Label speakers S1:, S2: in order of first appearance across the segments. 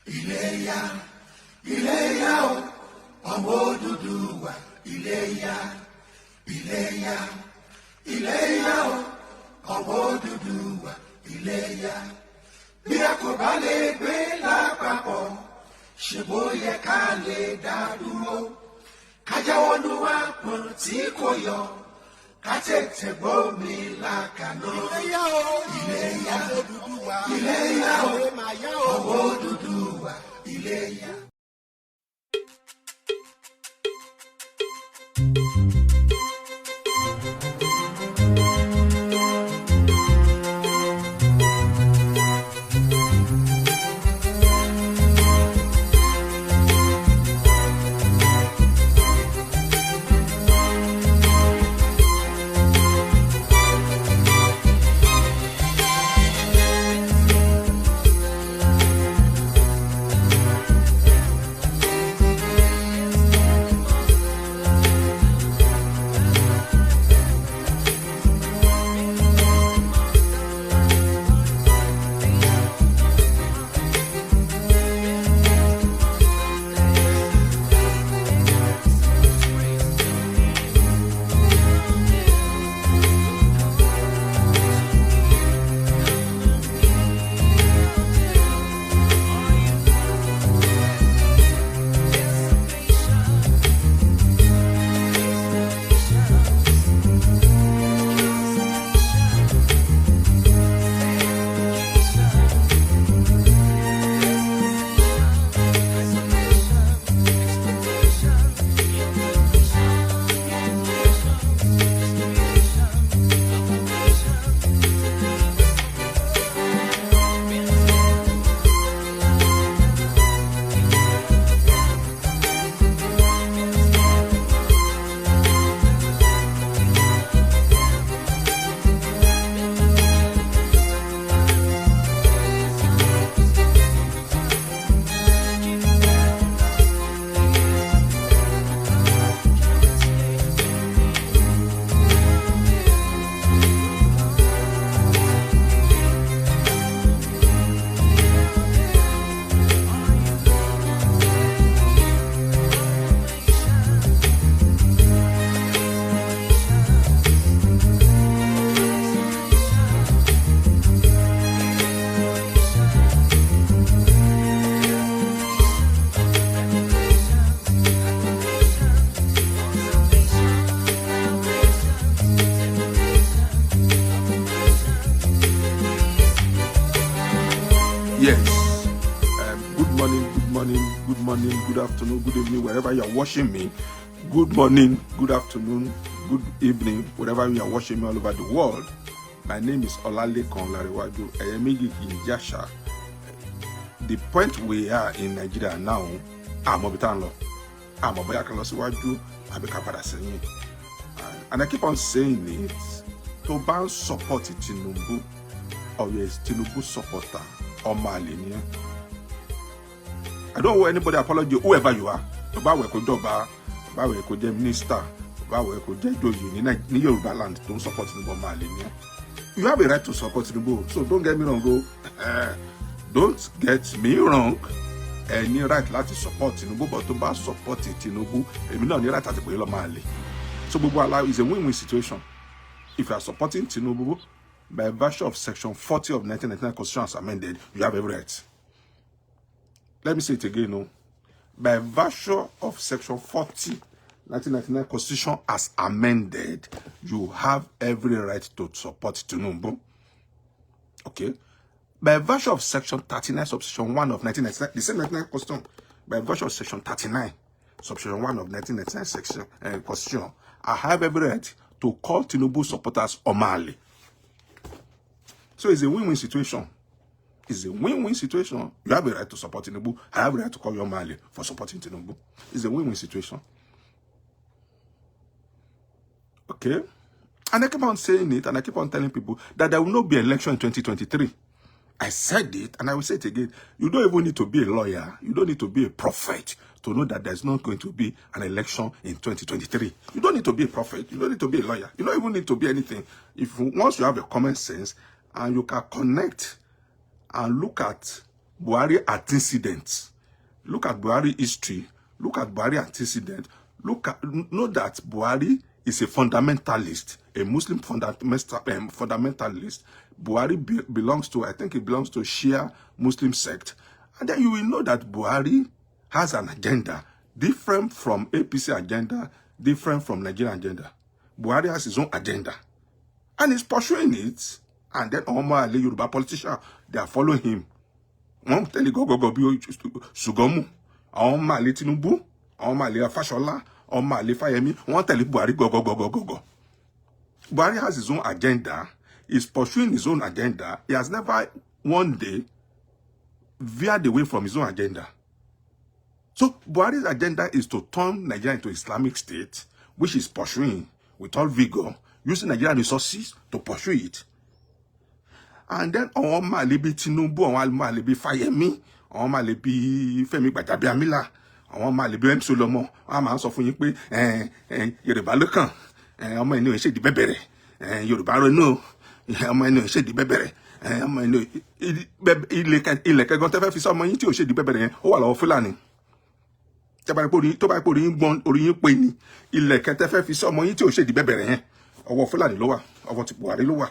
S1: Iléyá, Iléyá o, ọmọ Odùduwà. Iléyá, Iléyá, Iléyá o, ọmọ Odùduwà. Iléyá. Bí a kò bá lè gbé lápapọ̀, ṣe bó yẹ ká lè dá dúró. Ká jáwọ́ nú àpọ̀n tí kò yọ, ká tètè gbómi lákàná. Iléyá o, Iléyá, Iléyá o, ọmọ Odùduwà. Iléyá.
S2: Yes. Good morning, good afternoon, good evening, wherever you are watching me. Good morning, good afternoon, good evening, wherever you are watching me all over the world. My name is Olalekan Larewaju Eyemiji Kinjasha. The point we are in Nigeria now, I'm Obitanlo. I'm Obayakalo Siwaju, Abekapada Senyi. And I keep on saying it, to ban support Tinubu, or yes, Tinubu supporter, or Malinia. I don't owe anybody apology, whoever you are. About where could Doba, about where could minister, about where could Joji, in Yoruba land, don't support Tinubu Malinia. You have a right to support Tinubu, so don't get me wrong, go. Don't get me wrong. Any right to support Tinubu, but to ban support Tinubu, you know, right at the Mali. So Bubu is a win-win situation. If you are supporting Tinubu, by virtue of Section 40 of 1999 Constitution as amended, you have every right. Let me say it again, no. By virtue of Section 40, 1999 Constitution as amended, you have every right to support Tinubu. Okay? By virtue of Section 39, Subsection 1 of 1999, the same 1999 Constitution, by virtue of Section 39, Subsection 1 of 1999 Section Constitution, I have every right to call Tinubu supporters Omali. So it's a win-win situation. It's a win-win situation. You have a right to support Tinubu. I have a right to call you Omali for supporting Tinubu. It's a win-win situation. Okay? And I keep on saying it, and I keep on telling people that there will not be election in 2023. I said it, and I will say it again. You don't even need to be a lawyer. You don't need to be a prophet to know that there's not going to be an election in 2023. You don't need to be a prophet. You don't need to be a lawyer. You don't even need to be anything. Once you have a common sense, and you can connect and look at Buhari antecedents. Look at Buhari history. Look at Buhari antecedent. Know that Buhari is a fundamentalist, a Muslim fundamentalist. Buhari belongs to, I think it belongs to Shia Muslim sect. And then you will know that Buhari has an agenda different from APC agenda, different from Nigerian agenda. Buhari has his own agenda. And he's pursuing it. And then Omar Ali, Yoruba politician, they are following him. Wọ́n tẹ̀lé gọ́gọ́gọ́ bí Ṣùgọ́mù, àwọn ọmọ àlè Tinubu, àwọn ọmọ àlè Fáṣọlá, ọmọ àlè Fáyẹmí, wọ́n tẹ̀lé Buhari gọ́gọ́gọ́gọ́gọ́. Buhari has his own agenda. He's pursuing his own agenda. He has never one day veered away from his own agenda. So Buhari's agenda is to turn Nigeria into Islamic State, which is pursuing with all vigor, using Nigerian resources to pursue it. And then àwọn ọmọ àlè bí Tinubu, àwọn ọmọ àlè bí Fáyẹmí, àwọn ọmọ àlè bí Fẹ́mi Gbàjàbíàmílà, àwọn ọmọ àlè bí MC Olómọ, wọ́n máa ń sọ fún yín pé Yorùbá ló kàn, ọmọ ẹni ò ṣèdí bẹ̀bẹ̀rẹ̀, Yorùbá ronú, ọmọ ẹni ò ṣèdí bẹ̀bẹ̀rẹ̀, ọmọ ẹni ilẹ̀ kẹgàn tẹ́fẹ́ fi sí ọmọ yín tí ò ṣèdí bẹ̀bẹ̀rẹ̀ yẹn, ó wà lọ́wọ́ Fúlàní. Tó bá pé orí yín gbọ́n, orí yín pé ni, ilẹ̀ kẹtẹ́fẹ́ fi sí ọmọ yín tí ò ṣèdí bẹ̀bẹ̀rẹ̀ yẹn, ọwọ́ Fúlàní ló wà, ọwọ́ ti Buhari ló wà.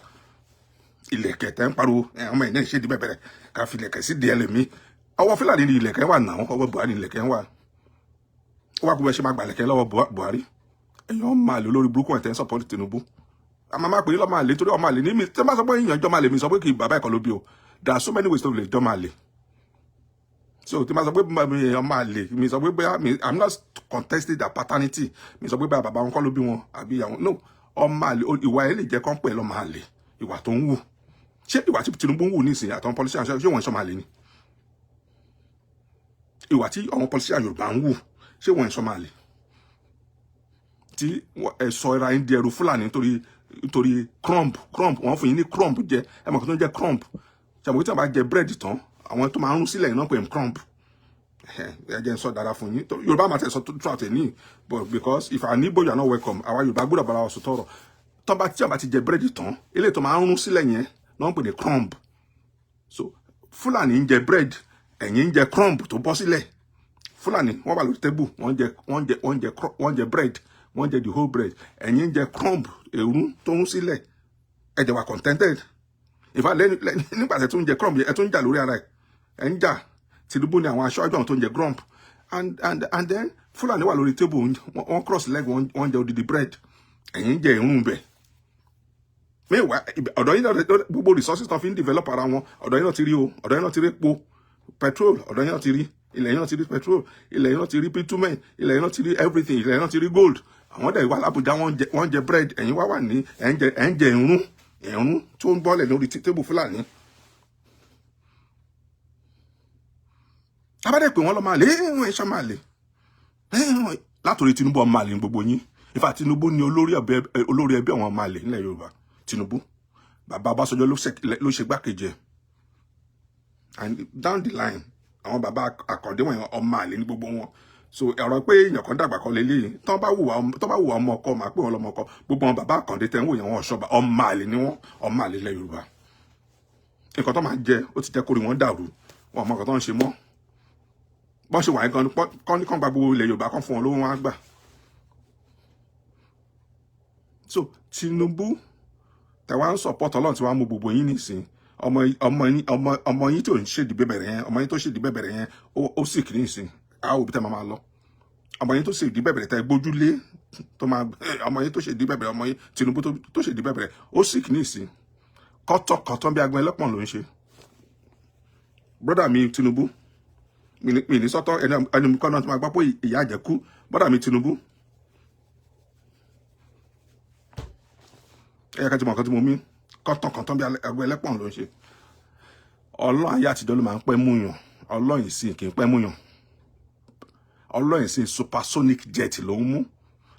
S2: Ilẹ̀kẹ̀ tẹ́ ń pariwo ọmọ ẹ̀ náà ṣe di bẹ̀bẹ̀rẹ̀ ká fi ilẹ̀kẹ̀ sí díẹ̀ lèmi ọwọ́ Fúlàní ni ilẹ̀kẹ̀ wà náà ọwọ́ Buhari ni ilẹ̀kẹ̀ wà ó wá kó bẹ ṣe máa gbà ilẹ̀kẹ̀ lọ́wọ́ Buhari èèyàn máa lè olórí burúkú ẹ̀ tẹ́ ń sọ́pọ́tì Tinubu àmọ́ máa pè é lọ́mọ àlè torí ọmọ àlè ní mi tẹ́ máa sọ pé èèyàn jọ́ máa lè mi sọ pé kì í bàbá ẹ̀kọ́ ló bí o there are so many ways to lè jọ́ máa lè so tí máa sọ pé ọmọ àlè mi sọ pé I'm not contesting their paternity mi sọ pé bàbá wọn kọ́ ló bí wọn àbí ìyàwó no ọmọ àlè ìwà ẹ̀ lè jẹ́ kán pè lọ́mọ àlè ìwà tó ń wù ṣé ìwà tí Tinubu ń wù ní ìsìn àtàwọn politician ṣé wọ́n ń sọ máa lè ní ìwà tí àwọn politician Yorùbá ń wù ṣé wọ́n ń sọ máa lè tí ẹ̀sọ́ ẹra ń di ẹrù Fúlàní nítorí crumb wọ́n fún yín ní crumb jẹ ẹ mọ̀ kí tó ń jẹ́ crumb ṣàmùkí tí wọ́n bá jẹ búrẹ́dì tán àwọn tó máa ń rún sílẹ̀ iná pé crumb ẹ jẹ́ ń sọ dára fún yín Yorùbá máa tẹ̀ sọ throughout ẹ̀ ní but because if our neighbor you are not welcome àwa Yorùbá gbọ́dọ̀ bára wa sọ tọrọ tí wọ́n bá ti jẹ búrẹ́dì tán eléyìí tó máa ń rún sílẹ̀ yẹn wọ́n pè ní crumb so Fúlàní ń jẹ bread ẹ̀yin ń jẹ crumb tó bọ́ sílẹ̀ Fúlàní wọ́n wà lórí table wọ́n jẹ bread wọ́n jẹ the whole bread ẹ̀yin ń jẹ crumb èrún tó ń sílẹ̀ ẹ jẹ́ wà contented ìfà nígbà tí ẹ tún jẹ crumb ẹ tún jà lórí ara ẹ ń jà Tinubu ni àwọn aṣáájú àwọn tó ń jẹ crumb and then Fúlàní wà lórí table wọ́n cross leg wọ́n jẹ odidi bread ẹ̀yin ń jẹ èrún bẹ̀ meanwhile ọ̀dọ̀ yín náà gbogbo resources tó fi ń develop ara wọn ọ̀dọ̀ yín náà ti rí o ọ̀dọ̀ yín náà ti rí epo petrol ọ̀dọ̀ yín náà ti rí ilẹ̀ yín náà ti rí petrol ilẹ̀ yín náà ti rí bitumen ilẹ̀ yín náà ti rí everything ilẹ̀ yín náà ti rí gold àwọn dẹ̀ wà l'Abuja wọ́n jẹ bread ẹ̀yin wá wà ní ẹ̀ ń jẹ ìrún tó ń bọ́lẹ̀ lórí table Fúlàní. abádẹ́ pé wọ́n lọ́ máa lè wọ́n ẹ̀ ṣá máa lè látòrí Tinubu ọmọ àlè ní gbogbo yín ìfà Tinubu ni olórí ẹbí àwọn ọmọ àlè nílẹ̀ Yorùbá Tinubu bàbá Ọbásanjọ́ ló ṣe gbákejì ẹ̀ and down the line àwọn bàbá Àkàndé wọn ọmọ àlè ní gbogbo wọn so ọ̀rọ̀ pé èèyàn kan dàgbà kan lélẹ́yìn tó bá wùwà ọmọ ọkọ máa pé wọn lọmọ ọkọ gbogbo wọn bàbá Àkàndé tẹ́ ń wò yẹn wọn ọ̀ṣọ́ba ọmọ àlè ni wọn ọmọ àlè ilẹ̀ Yorùbá nǹkan tó máa jẹ ó ti jẹ́ kórè wọn dàrú wọn ọmọ kan tó ń ṣe mọ́ bọ́n ṣe wà yẹn kan ní kàn gba gbogbo ilẹ̀ Yorùbá kan fún wọn lówó wọn á gbà so Tinubu tẹ̀wá ń support Ọlọ́run tí wàá mú gbogbo yín nísìn ọmọ yín tó ń ṣèdí bẹ̀bẹ̀rẹ̀ yẹn ọmọ yín tó ṣèdí bẹ̀bẹ̀rẹ̀ yẹn ó sì kì í nísìn àwọn òbí tẹ̀ máa lọ ọmọ yín tó ṣèdí bẹ̀bẹ̀rẹ̀ tẹ̀ gbójúlé tó máa ọmọ yín tó ṣèdí bẹ̀bẹ̀rẹ̀ ọmọ yín Tinubu tó ṣèdí bẹ̀bẹ̀rẹ̀ ó sì kì í nísìn kọ́tọ̀kọ́tọ̀ bí agbọn ẹlẹ́pọ̀n ló ń ṣe brọ́dà mi Tinubu mi ní sọ́tọ̀ ẹni kọ́ náà tó máa gbọ́ pé ìyá àjẹkú brọ́dà mi Tinubu ẹ̀yà kan tí mo kàn tí mo mí kọ́tọ̀kọ́tọ̀ bí agbọn ẹlẹ́pọ̀n ló ń ṣe Ọlọ́run ayé àtijọ́ ló máa ń pẹ́ múyàn Ọlọ́run ìsìn kì í pẹ́ múyàn Ọlọ́run ìsìn supersonic jet ló ń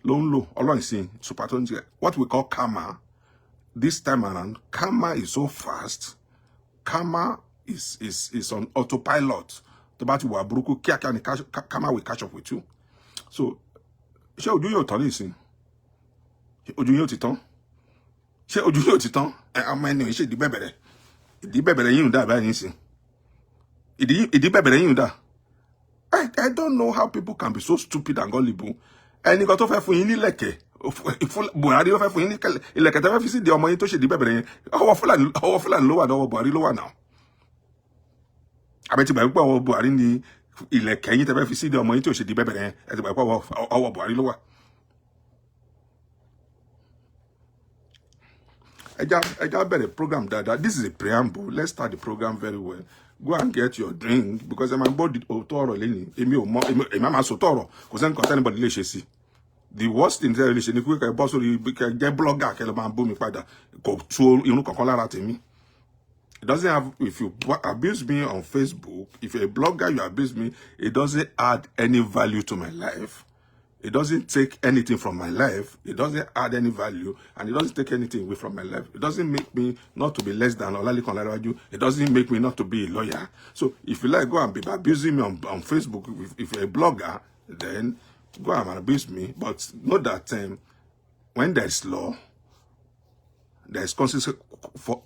S2: lò Ọlọ́run ìsìn supersonic jet what we call karma this time around karma is so fast karma is on autopilot tó bá ti wà burúkú kíákíá ni karma will catch up with you so ṣé ojú yóò tán nísìn ojú yóò ti tán ṣé ojú yóò ti tán ọmọ ẹni ò ń ṣe ìdí bẹ̀bẹ̀rẹ̀ yìí ń dà báyìí nísìn I don't know how people can be so stupid and gullible. Ẹni kan tó fẹ́ fún yín ní lẹ̀kẹ̀, Buhari ló fẹ́ fún yín ní ilẹ̀kẹ̀ tẹ́ fẹ́ fi sí di ọmọ yín tó ṣe di bẹ̀bẹ̀rẹ̀ yẹn. Ọwọ́ Fúlàní ló wà lọ́wọ́ Buhari ló wà náà. Àbẹ̀tí gbà wípé ọwọ́ Buhari ni ilẹ̀kẹ̀ yín tẹ́ fẹ́ fi sí di ọmọ yín tó ṣe di bẹ̀bẹ̀rẹ̀ yẹn. Ẹ ti gbà wípé ọwọ́ Buhari ló wà. Ẹja bẹ̀rẹ̀ program dáadáa. This is a preamble. Let's start the program very well. Go and get your drink because I'm about to ọ̀rọ̀ lẹ́yìn. Èmi máa sọ tọ̀rọ̀. Kò sẹ́ni kan tẹ́nibọ̀dì lè ṣe sí. The worst thing tẹ́lẹ̀ lè ṣe ni pé kẹ́ bọ́ sórí kẹ́ jẹ́ blogger kẹ́ lọ máa bó mi padà. Kò tú irun kankan lára tèmi. It doesn't have, if you abuse me on Facebook, if you're a blogger, you abuse me, it doesn't add any value to my life. It doesn't take anything from my life. It doesn't add any value. And it doesn't take anything away from my life. It doesn't make me not to be less than Olalekan Larewaju. It doesn't make me not to be a lawyer. So if you like, go and be abusing me on Facebook. If you're a blogger, then go and abuse me. But know that when there is law, there is consequences for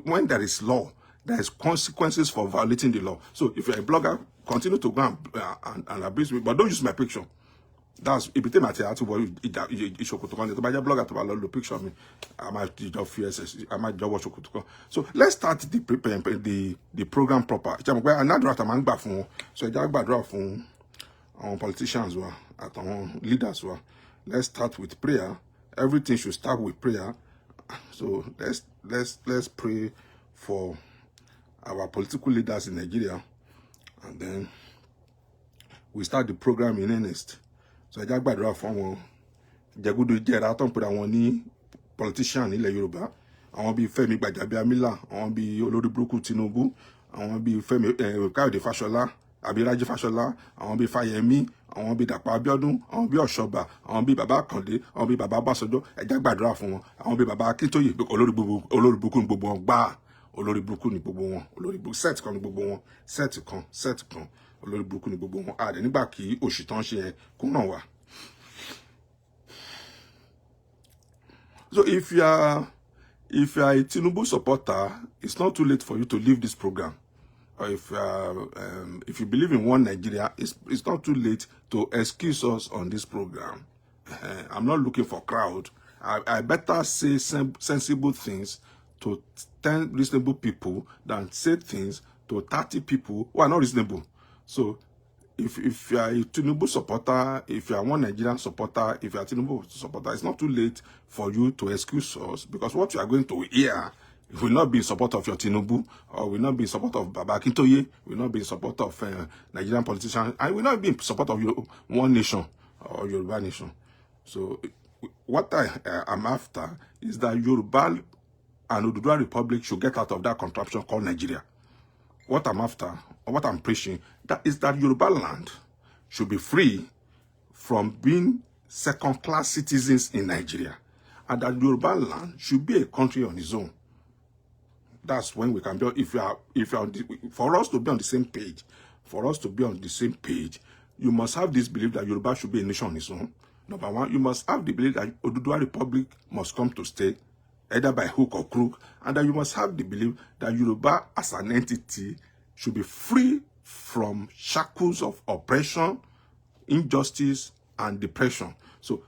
S2: when there is law, there is consequences for violating the law. So if you're a blogger, continue to go and abuse me, but don't use my picture. That's if you take my to worry blogger to the picture of me. I might just fear I might just watch. So let's start the program proper. Another among bafun. So I just bad from our politicians were at our leaders were. Let's start with prayer. Everything should start with prayer. So let's pray for our political leaders in Nigeria, and then we start the program in earnest. So I just gbàdúrà fún wọn jẹgúdú jẹra tó ń pè àwọn ní politician nílẹ̀ Yorùbá, àwọn bíi Fẹ́mi Gbàjàbíàmílà, àwọn bíi olórí burúkú Tinubu, àwọn bíi Fẹ́mi Káyọ̀dé Fáṣọlá, àbí Rájí Fáṣọlá, àwọn bíi Fáyẹmí, àwọn bíi Dàpọ̀ Abíọ́dún, àwọn bíi Ọ̀ṣọ́bà, àwọn bíi Bàbá Àkàndé, àwọn bíi Bàbá Ọbásanjọ́. Ẹ jẹ́ gbàdúrà fún wọn. Àwọn bíi Bàbá Akíntóyè, olórí burúkú ni gbogbo wọn gbáà. Olórí burúkú ni gbogbo wọn. Olórí burúkú set kan ni gbogbo wọn. Set kan. Olórí burúkú ni gbogbo wọn. Àdé nígbà kí òṣì tán ṣe yẹn kó ràn wá. So if you are a Tinubu supporter, it's not too late for you to leave this program. Or if you believe in one Nigeria, it's not too late to excuse us on this program. I'm not looking for crowd. I better say sensible things to 10 reasonable people than say things to 30 people who are not reasonable. So if you are a Tinubu supporter, if you are one Nigerian supporter, if you are a Tinubu supporter, it's not too late for you to excuse us, because what you are going to hear will not be in support of your Tinubu, or will not be in support of Baba Akintoye, will not be in support of Nigerian politicians, and will not be in support of your one nation or Yoruba nation. So what I am after is that Yoruba and Oduduwa Republic should get out of that contraption called Nigeria. What I'm after, or what I'm preaching, that is that Yoruba land should be free from being second-class citizens in Nigeria, and that Yoruba land should be a country on its own. That's when we can be. If you are for us to be on the same page, you must have this belief that Yoruba should be a nation on its own. Number one, you must have the belief that Oduduwa Republic must come to stay, either by hook or crook, and that you must have the belief that Yoruba as an entity should be free from shackles of oppression, injustice, and depression. So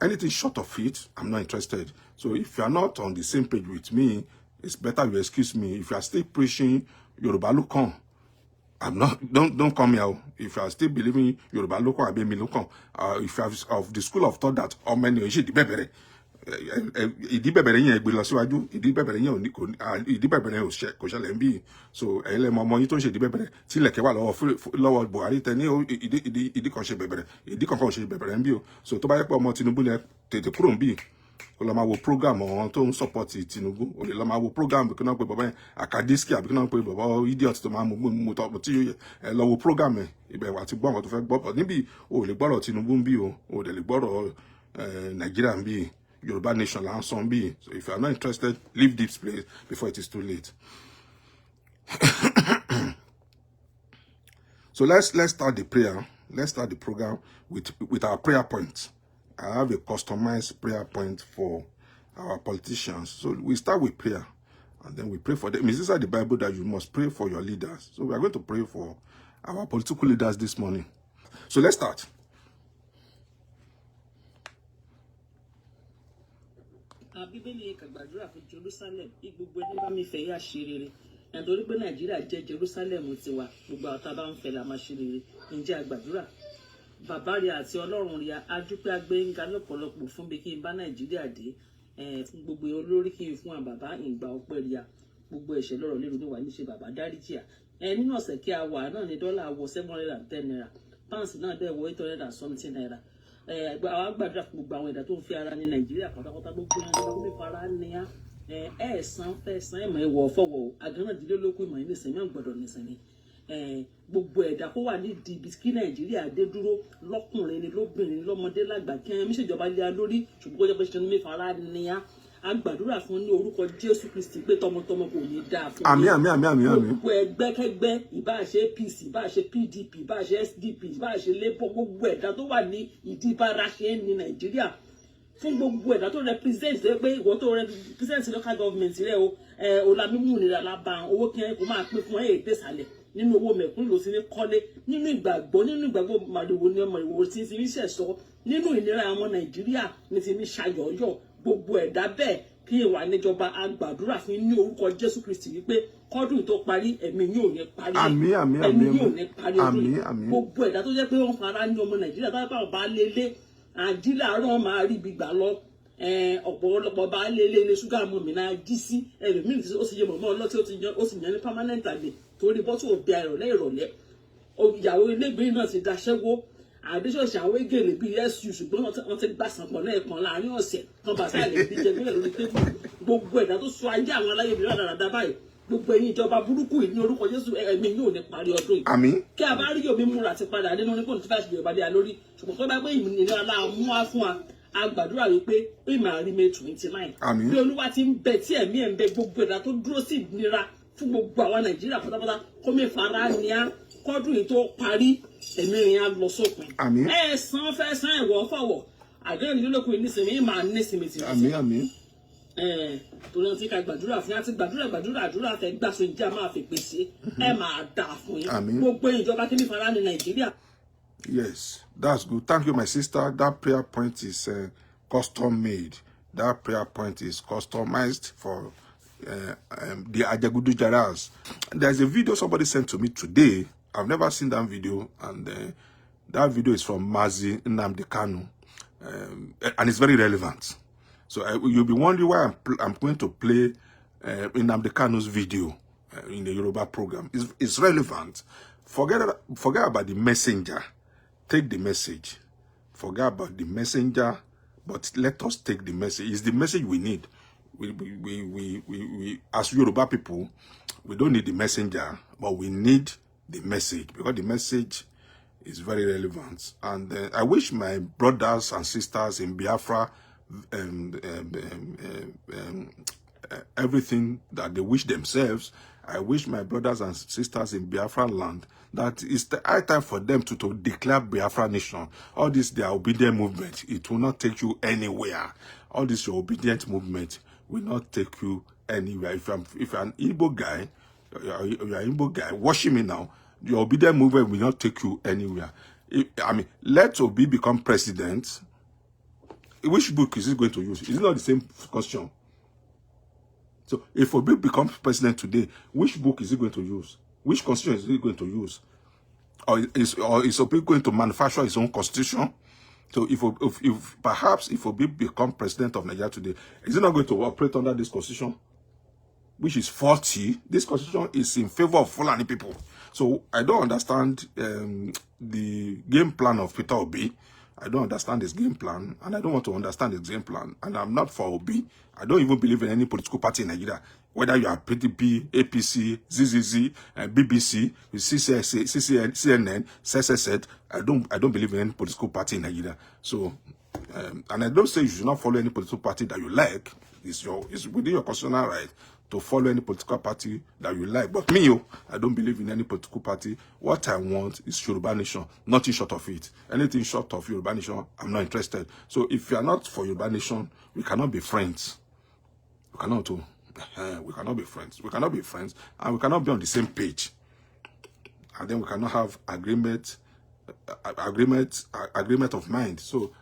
S2: anything short of it, I'm not interested. So if you are not on the same page with me, it's better you excuse me. If you are still preaching Yoruba Lukon, I'm not, don't come here. If you are still believing Yoruba Lukon, I be me Lukon. If you are of the school of thought that all men the bebere. Ìdí bẹ̀bẹ̀rẹ̀ yẹn gbé lọ síwájú, ìdí bẹ̀bẹ̀rẹ̀ yẹn ìdí bẹ̀bẹ̀rẹ̀ kò ṣẹlẹ̀ ń bí. So ẹ̀yin lẹ́mọ ọmọ yín tó ń ṣe ìdí bẹ̀bẹ̀rẹ̀ tí ilẹ̀kẹ̀ wà lọ́wọ́ Buhari tẹ ní ìdí kan ṣe bẹ̀bẹ̀rẹ̀, ìdí kankan ò ṣe bẹ̀bẹ̀rẹ̀ ń bí o. So tó bá yẹ pé ọmọ Tinubu lẹ tètè kúrò ń bí, o lọ máa wo program àwọn tó ń support Tinubu, o lè lọ máa wo program bí kí náà pé bàbá yẹn Akadiski àbí kí náà pé bàbá idiot tó máa mú tọ́ tí yóò yẹ lọ wo program ẹ̀ ibẹ̀ wà ti gbọ́ àwọn tó fẹ́ gbọ́ níbi o lè gbọ́rọ̀ Tinubu ń bí o dẹ̀ lè gbọ́rọ̀ Nàìjíríà ń bí. Yoruba nation and some be. So if you are not interested, leave this place before it is too late. So let's start the prayer. Let's start the program with our prayer points. I have a customized prayer point for our politicians. So we start with prayer. and then we pray for them. It's inside the Bible that you must pray for your leaders. So we are going to pray for our political leaders this morning. So let's start.
S3: Bíbélì ka gbàdúrà fún Jerusalem gbogbo ẹni bá mi fẹ́ yà ṣe rere nítorí pé Nàìjíríà jẹ́ Jerusalem tiwa gbogbo àwọn tá bá ń fẹ́ la máa ṣe rere ǹjẹ́ a gbàdúrà bàbá rẹ̀ àti Ọlọ́run rẹ̀ a dúpẹ́ agbẹ́yìnká lọ́pọ̀lọpọ̀ fún bí kí n bá Nàìjíríà dé fún gbogbo olórí kí n fún àwọn bàbá ìgbà ọpẹ́ ríà gbogbo ẹ̀ṣẹ̀ lọ́rọ̀ lérò níwà níṣe bàbá dáríjì à nínú ọ̀sẹ̀ kí a wà náà ní dọ́là wọ 710 naira pounds náà dẹ̀ wọ 800 and something naira àwọn gbàdúrà fún gbogbo àwọn ẹ̀dá tó ń fi ara ní Nàìjíríà pátápátá gbogbo ẹ̀dá tó ń fi ara ní á ẹ̀ẹ̀sán fẹ́ẹ̀sán ẹ̀mọ̀ ẹ̀wọ̀ fọwọ́ agánàdínlélógún ìmọ̀ ilé ìsẹ̀mí ọ̀gbọ̀dọ̀ nìsẹ̀mí gbogbo ẹ̀dá kó wà nídìí ibi kí Nàìjíríà dé dúró lọ́kùnrin ni lóbìnrin lọ́mọdé lágbà kí ẹ̀mí ṣèjọba lé a lórí ṣùgbọ́n kó jẹ́ pé ṣe ní mẹ́fà ara ní á a gbàdúrà fún ní orúkọ Jésù Kristi pé tọmọtọmọ kò ní dáa fún
S2: mi. Àmín.
S3: Gbogbo ẹgbẹ́kẹ́gbẹ́ ìbáṣe APC ìbáṣe PDP ìbáṣe SDP ìbáṣe Labour gbogbo ẹ̀dá tó wà ní ìdíbára ṣe ní Nàìjíríà fún gbogbo ẹ̀dá tó represent pé ìwọ tó represent local government rẹ o Ọlámímú nira lábà owó kí ẹ kó máa pín fún ẹ̀ désàlẹ̀ nínú owó mẹ̀kún ló sì ní kọ́lé nínú ìgbàgbọ́ màdìwò ní ọmọ ìwò tí ti ní ṣẹ̀ṣọ́ nínú ìnira àwọn Nàìjíríà ní ti ní ṣayọ̀yọ̀ gbogbo ẹ̀dá bẹ́ẹ̀ kí ìwà níjọba agbàdúrà fún ní orúkọ Jésù Kristi wípé kọ́dún tó parí ẹ̀mí yóò ní parí ẹ̀mí yóò ní parí ọdún gbogbo ẹ̀dá tó jẹ́ pé wọ́n fara ní ọmọ Nàìjíríà tó bá bá lélẹ̀ àjíláàárọ̀ máa rí ibi gbà lọ ọ̀pọ̀lọpọ̀ bá lélẹ̀ ilé ṣúgà mọ̀ mí náà jí sí ẹlòmíì ó sì yẹ mọ̀mọ́ ọlọ́tí ó sì yàn ní permanent àgbè torí bọ́tù òbí ìrọ̀lẹ́ ìyàwó ilégbèé náà ti daṣẹ́wó àdéṣọ́ṣe àwọn egèlè bíi SU ṣùgbọ́n wọ́n ti gbà sànpọ̀ náà ẹ̀kan láàrin ọ̀sẹ̀ kan bá sáà lè díje gbélé lórí tébù gbogbo ẹ̀dá tó sọ ayé àwọn aláyébìrì dáradára báyìí gbogbo ẹ̀yin ìjọba burúkú yìí ní orúkọ Jésù ẹ̀mí yóò ní parí ọdún yìí.
S2: Àmín.
S3: Kí a bá rí òbí múra ti padà nínú onípò ní tífàṣì Yorùbá dé a lórí ṣùgbọ́n tó bá gbé ìmìnira láàmú wá fún wa a gbàdúrà wípé ó máa rí May 29.
S2: Àmín.
S3: Bí Olúwa ti ń bẹ tí ẹ̀mí ẹ̀ ń bẹ gbogbo ẹ̀dá tó dúró sí ìnira fún gbogbo àwọn Nàìjíríà pátápátá kó mi fara ní á kọ́dún yìí tó parí ẹ̀mí rìn á lọ sópin.
S2: Àmín.
S3: Ẹ̀ẹ̀sán fẹ́ sán ẹ̀wọ̀ fọ̀wọ̀ àgẹ́rìndínlógún ìnísìnyí máa nísìnyí tì
S2: Àmín.
S3: Torí wọn ti ka gbàdúrà fún yín àti gbàdúrà fẹ́ gbàsó ìjà máa fi pèsè ẹ máa dà fún yín.
S2: Àmín.
S3: Gbogbo ìjọba kí ní fara ní Nàìjíríà.
S2: Yes, that's good. Thank you, my sister. That prayer point is custom made. That prayer point is customized for the Ajagudu Jaras. There's a video somebody sent to me today. I've never seen that video, and that video is from Mazi Nnamdi Kanu, and it's very relevant. So you'll be wondering why I'm going to play Nnamdi Kanu's video in the Yoruba program. It's relevant. Forget about the messenger. Take the message. Forget about the messenger, but let us take the message. It's the message we need. We as Yoruba people, we don't need the messenger, but we need the message, because the message is very relevant. And I wish my brothers and sisters in Biafra everything that they wish themselves. I wish my brothers and sisters in Biafra land that it's the high time for them to declare Biafra nation. All this their obedient movement, it will not take you anywhere. All this your obedient movement will not take you anywhere. If you're an Igbo guy, you're an Igbo guy, watching me now, your obedient movement will not take you anywhere. Let Obi become president. Which book is he going to use? Is it not the same question? So if Obi becomes president today, which book is he going to use? Which constitution is he going to use? Or is Obi going to manufacture his own constitution? So if perhaps Obi becomes president of Nigeria today, is he not going to operate under this constitution, which is faulty? This constitution is in favor of Fulani people. So I don't understand the game plan of Peter Obi. I don't understand his game plan, and I don't want to understand his game plan. And I'm not for Obi. I don't even believe in any political party in Nigeria. Whether you are PDP, APC, ZZZ, BBC, CNN, CSS, I don't believe in any political party in Nigeria. So, and I don't say you should not follow any political party that you like. It's within your constitutional right to follow any political party that you like. But me, I don't believe in any political party. What I want is Yoruba Nation, nothing short of it. Anything short of Yoruba Nation, I'm not interested. So if you are not for Yoruba Nation, we cannot be friends. We cannot. We cannot be friends. We cannot be friends, and we cannot be on the same page. And then we cannot have agreement of mind. So,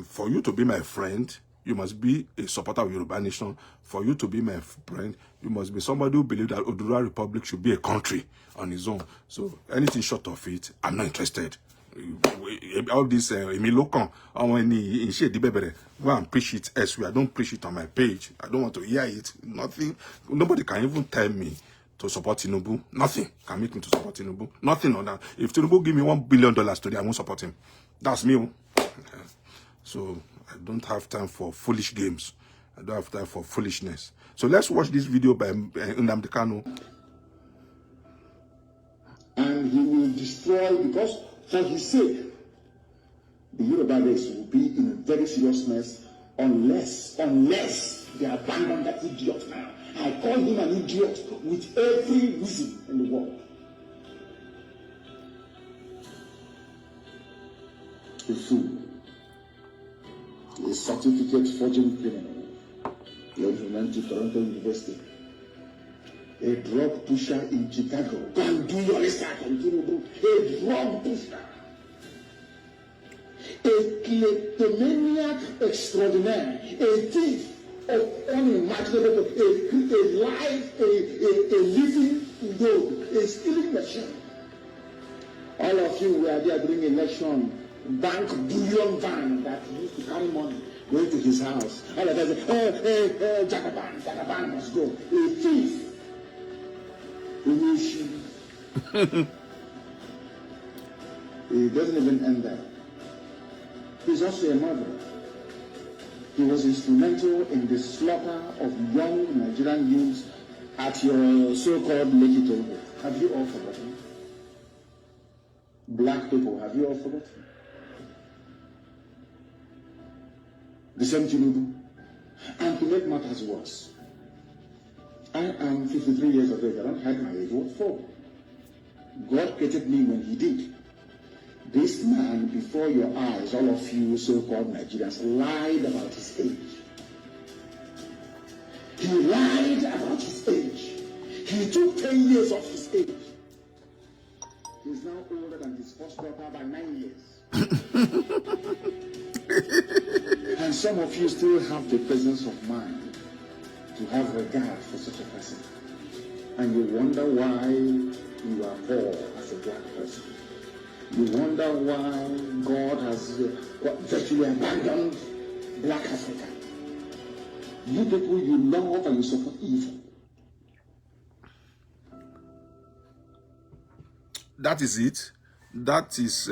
S2: for you to be my friend, you must be a supporter of Yoruba Nation. For you to be my friend, you must be somebody who believes that Oduduwa Republic should be a country on its own. So, anything short of it, I'm not interested. All this, go and preach it elsewhere. I don't preach it on my page. I don't want to hear it. Nothing. Nobody can even tell me to support Tinubu. Nothing can make me to support Tinubu. Nothing on that. If Tinubu give me $1 billion today, I won't support him. That's me. So I don't have time for foolish games. I don't have time for foolishness. So let's watch this video by Nnamdi Kanu.
S4: And he will destroy, because for his sake, the Yoruba race will be in a very serious mess unless they abandon that idiot now. I call him an idiot with every reason in the world. A fool. A certificate forging criminal. He went to Toronto University. A drug pusher in Chicago. Go and do your research on Tinubu. A drug pusher. A kleptomaniac extraordinaire. A thief of unimaginable, a living dog, a stealing machine. All of you were there during election. Bank bullion van that used to carry money going to his house. All of us say, Jagaban must go. A thief. He doesn't even end there. He's also a murderer. He was instrumental in the slaughter of young Nigerian youths at your so-called Lekki Togo. Have you all forgotten? Black people, have you all forgotten? The same Tinubu. And to make matters worse, I am 53 years of age. I don't hide my age. What for? God created me when he did. This man, before your eyes, all of you so-called Nigerians, lied about his age. He lied about his age. He took 10 years off his age. He's now older than his first daughter by 9 years. And some of you still have the presence of mind to have regard for such a person. And you wonder why you are poor as a black person. You wonder why God has virtually abandoned black Africa. You people, you love and you support evil.
S2: That is it. That is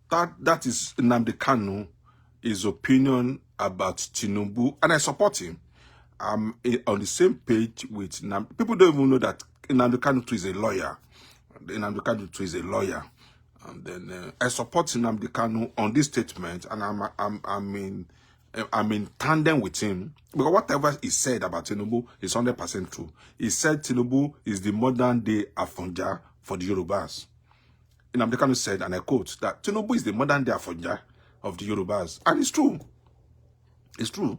S2: that is Nnamdi Kanu, his opinion about Tinubu, and I support him. I'm on the same page with Nnamdi. People don't even know that Nnamdi Kanu is a lawyer. Nnamdi Kanu is a lawyer, and then I support Nnamdi Kanu on this statement, and I'm in tandem with him, because whatever he said about Tinubu is 100% true. He said Tinubu is the modern day Afonja for the Yorubas. Nnamdi Kanu said, and I quote, that Tinubu is the modern day Afonja of the Yorubas, and it's true. It's true.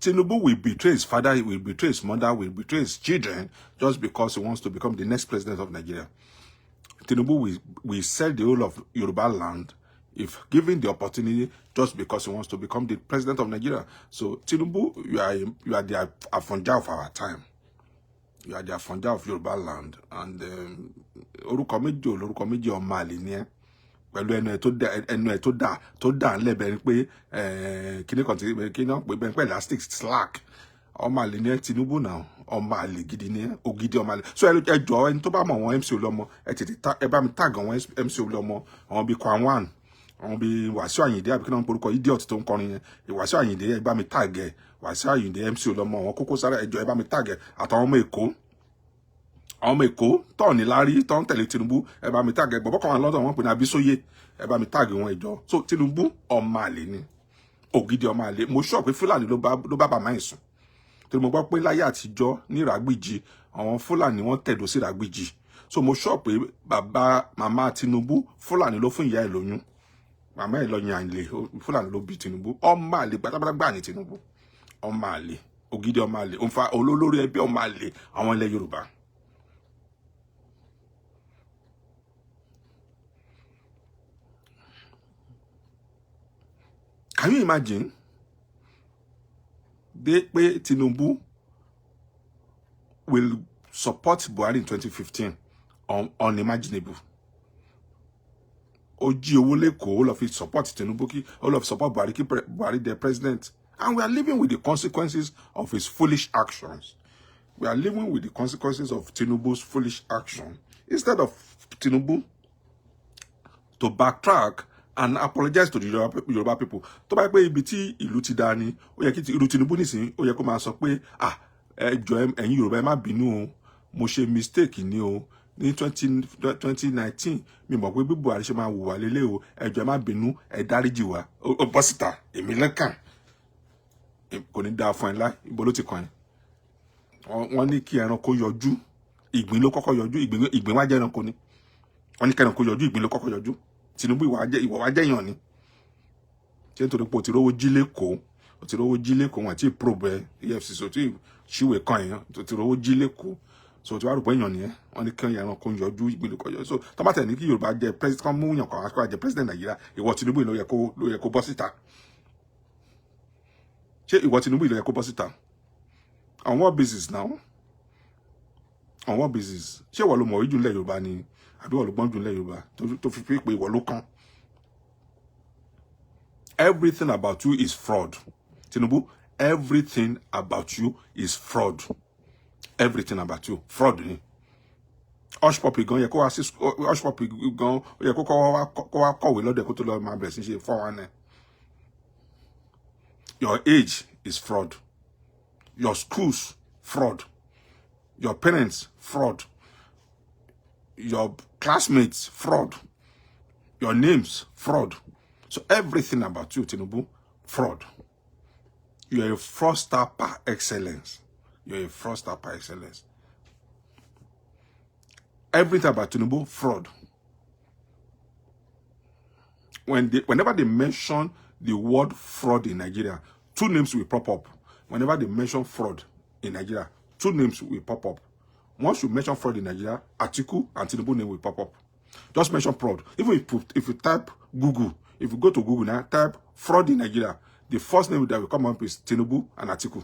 S2: Tinubu will betray his father, he will betray his mother, will betray his children just because he wants to become the next president of Nigeria. Tinubu will sell the whole of Yoruba land if given the opportunity, just because he wants to become the president of Nigeria. So Tinubu, you are the Afonja of our time. You are the Afonja of Yoruba land, and orúkọ méjì ọmọ àlè ni ẹ́, pẹ̀lú ẹnu ẹ̀ tó dà ńlẹ̀ pé kíní kan ti kíní pé bẹ́ẹ̀ pé elastic slack ọmọ àlè ni ẹ́. Tinubu náà ọmọ àlè gidi ni ẹ́, ògidì ọmọ àlè. So ẹ jọ̀ọ́ ẹni tó bá mọ̀ wọn MC Olúọmọ, ẹ tètè ẹ bá mi tag àwọn MC Olúọmọ, àwọn bíi Kwan1, àwọn bíi Wàsíù Àyìndé àbí kí náà ń porúkọ idiot tó ń kọrin yẹn, Wàsíù Àyìndé, ẹ bá mi tag ẹ, Wàsíù Àyìndé, MC Olúọmọ, àwọn Koko Zaria, ẹ jọ̀ọ́ ẹ bá mi tag ẹ, àtàwọn ọmọ Èkó tọ́ ní lárí tọ́ ń tẹ̀lé Tinubu, ẹ bá mi tag ẹ. Bọ̀bọ́ kan wà lọ́dọ̀ wọn pè ní Abísóyè, ẹ bá mi tag wọn, ẹ jọ̀ọ́. So Tinubu ọmọ àlè ni, ògidì ọmọ àlè. Mo sọ pé Fúlàní ló bá bàmá ẹ̀ sùn, torí mo gbọ́ pé láyé àtijọ́ ní Ìràgbìjì àwọn Fúlàní wọ́n tẹ̀dó sí Ìràgbìjì. So mo sọ pé bàbá màmá Tinubu Fúlàní ló fún ìyá ẹ̀ lóyún. màmá ẹ̀ lọ yan àlè Fúlàní ló bí Tinubu ọmọ àlè gbàdágbàdàgbà ní Tinubu ọmọ àlè ògidì ọmọ àlè òǹfà olólórí ẹbí ọmọ àlè àwọn ilẹ̀ Yorùbá. Can you imagine pé Tinubu will support Buhari in 2015? Unimaginable. Ó jí owó lẹ́kọ̀ọ́ ó lọ fi support Tinubu kí ó lọ fi support Buhari kí Buhari the president. And we are living with the consequences of his foolish actions. We are living with the consequences of Tinubu's foolish action. Instead of Tinubu to backtrack and apologize to the Yoruba people. Tó bá pé ibi tí ìlú ti dá ni, ó yẹ kí ìlú Tinubu nísìn, ó yẹ kó máa sọ pé ẹ jọ̀ọ́ ẹ̀yin Yorùbá ẹ má bínú o, mo ṣe mistake ni o. Ní 2019 mi mọ̀ pé bí Buhari ṣe máa hùwà lélẹ̀ o, ẹ jọ̀ọ́ ẹ má bínú, ẹ dáríjì wá. Ó bọ́ síta, èmi lẹ́kàn. Kò ní dáa fún ẹ lá, ibo ló ti kàn ẹ́. Wọ́n ní kí ẹranko yọjú, ìgbín ló kọ́kọ́ yọjú, ìgbín wá jẹ́ ẹranko ni. Wọ́n ní kí ẹranko yọjú, ìgbín ló kọ́kọ́ yọjú. Tinubu ìwọ wá jẹ́ èèyàn ni. Ṣé nítorí pé o ti rówó jí lẹ́kọ̀ọ́, wọn ti probe EFCC so ti ṣíwèé kan èèyàn, o ti rówó jí lẹ́kọ̀ọ́. So ti wá rò pé èèyàn nìyẹn, wọ́n ní kí ẹranko yọjú, ìgbín ló kọ́kọ́ yọjú. So tó bá tẹ̀ ní kí Yorùbá jẹ́ president kan mú yàn kan wá jẹ́ president Nàìjíríà, ìwọ Tinubu ló yẹ kó bọ́ síta. Ṣé ìwọ Tinubu ló yẹ kó bọ́ síta? On what basis now? On what basis? Ṣé ìwọ ló mọ̀ orí jù nílẹ̀ Yorùbá ni àbí ìwọ ló gbọ́n jù nílẹ̀ Yorùbá tó fi pé ìwọ ló kàn? Everything about you is fraud. Tinubu, everything about you is fraud. Everything about you fraud ni. Hush puppy gan yẹ kó wá sí hush puppy gan yẹ kó wá kọ̀wé lọ́dẹ̀ kó tó lọ máa bẹ̀rẹ̀ sí ṣe 419. Your age is fraud. Your schools, fraud. Your parents, fraud. Your classmates, fraud. Your names, fraud. So everything about you, Tinubu, fraud. You are a fraudster par excellence. You are a fraudster par excellence. Everything about Tinubu, fraud. Whenever they mention the word fraud in Nigeria, two names will pop up. Whenever they mention fraud in Nigeria, two names will pop up. Once you mention fraud in Nigeria, Atiku and Tinubu name will pop up. Just mention fraud. Even if you type Google, if you go to Google now, type fraud in Nigeria, the first name that will come up is Tinubu and Atiku.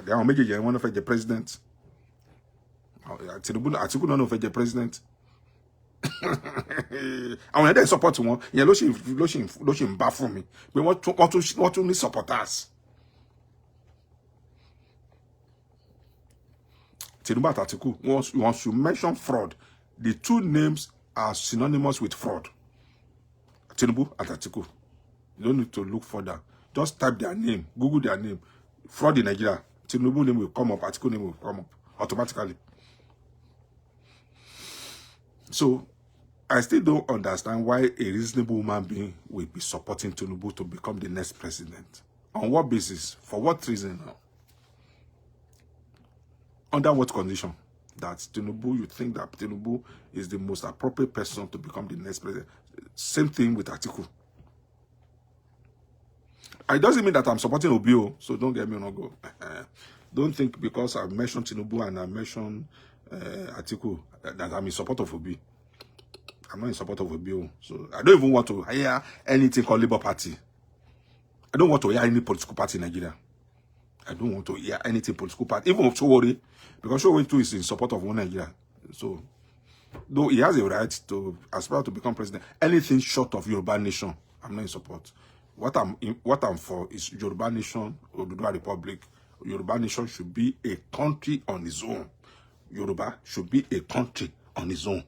S2: They are making one of the president. Tinubu, Atiku none of the president. Àwọn ẹ̀dẹ̀ support wọn ìyẹn ló ṣe ń bá fún mi pé wọ́n tún ní supporters. Tinubu and Atiku, once you mention fraud, the two names are synonymous with fraud. Tinubu and Atiku. You don't need to look further. Just type their name, Google their name. Fraud in Nigeria. Tinubu name will come up, Atiku name will come up automatically. So, I still don't understand why a reasonable human being will be supporting Tinubu to become the next president. On what basis? For what reason? Under what condition? That Tinubu, you think that Tinubu is the most appropriate person to become the next president. Same thing with Atiku. It doesn't mean that I'm supporting Obio, so don't get me wrong. Don't think because I mentioned Tinubu and I mentioned Atiku that I'm in support of Obi. I'm not in support of Obio. So I don't even want to hear anything called Labour Party. I don't want to hear any political party in Nigeria. I don't want to hear anything political party, even of Sowore, because Sowore too is in support of one Nigeria. So, though he has a right to aspire to become president, anything short of Yoruba nation, I'm not in support. What I'm for is Yoruba nation, Oduduwa Republic. Yoruba nation should be a country on its own. Yoruba should be a country on its own.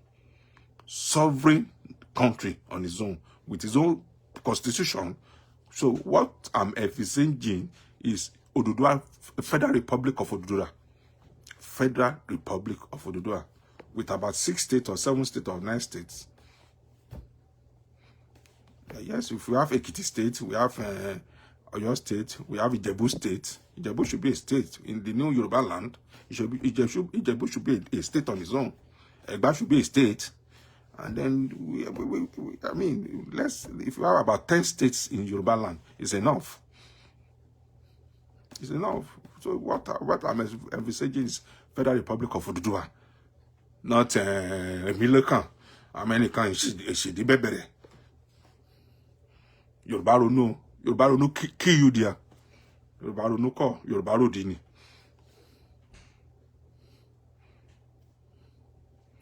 S2: Sovereign country on its own, with its own constitution. So what I'm envisaging is Oduduwa, Federal Republic of Oduduwa. Federal Republic of Oduduwa, with about 6 states or 7 states or 9 states. Yes, if we have Ekiti State, we have Oyo State, we have Ijebu State. Ijebu should be a state in the new Yoruba land. Ijebu should be a state on its own. Egba should be a state. And then, I mean, if you have about 10 states in Yoruba land, it's enough. It's enough. So what I'm envisaging is Federal Republic of Oduduwa, not Emilekan, American, Eshidibebere. Yoruba no kill you there. Yoruba no call, Yoruba dini.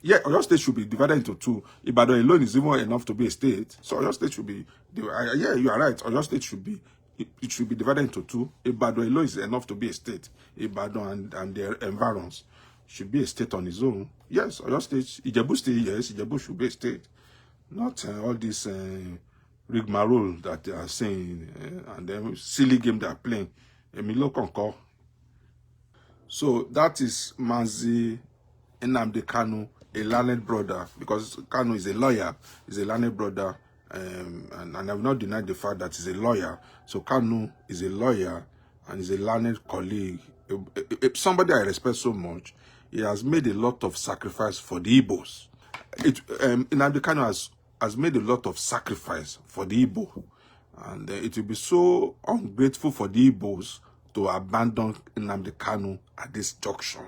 S2: Yeah, Oyo State should be divided into two. Ibadan alone is even enough to be a state. So Oyo State should be, yeah, you are right. Oyo State should be, it should be divided into two. Ibadan alone is enough to be a state. Ibadan and their environs should be a state on its own. Yes, Oyo State, Ijebu State, yes, Ijebu should be a state. Not all this rigmarole that they are saying and then silly game they are playing. Emilio Konko. So that is Mazi Nnamdi Kanu, a learned brother, because Kanu is a lawyer, is a learned brother, and I have not denied the fact that he's a lawyer. So Kanu is a lawyer and is a learned colleague, somebody I respect so much. He has made a lot of sacrifice for the Igbos. Nnamdi Kanu has made a lot of sacrifice for the Igbo, and it will be so ungrateful for the Igbos to abandon Nnamdi Kanu at this junction.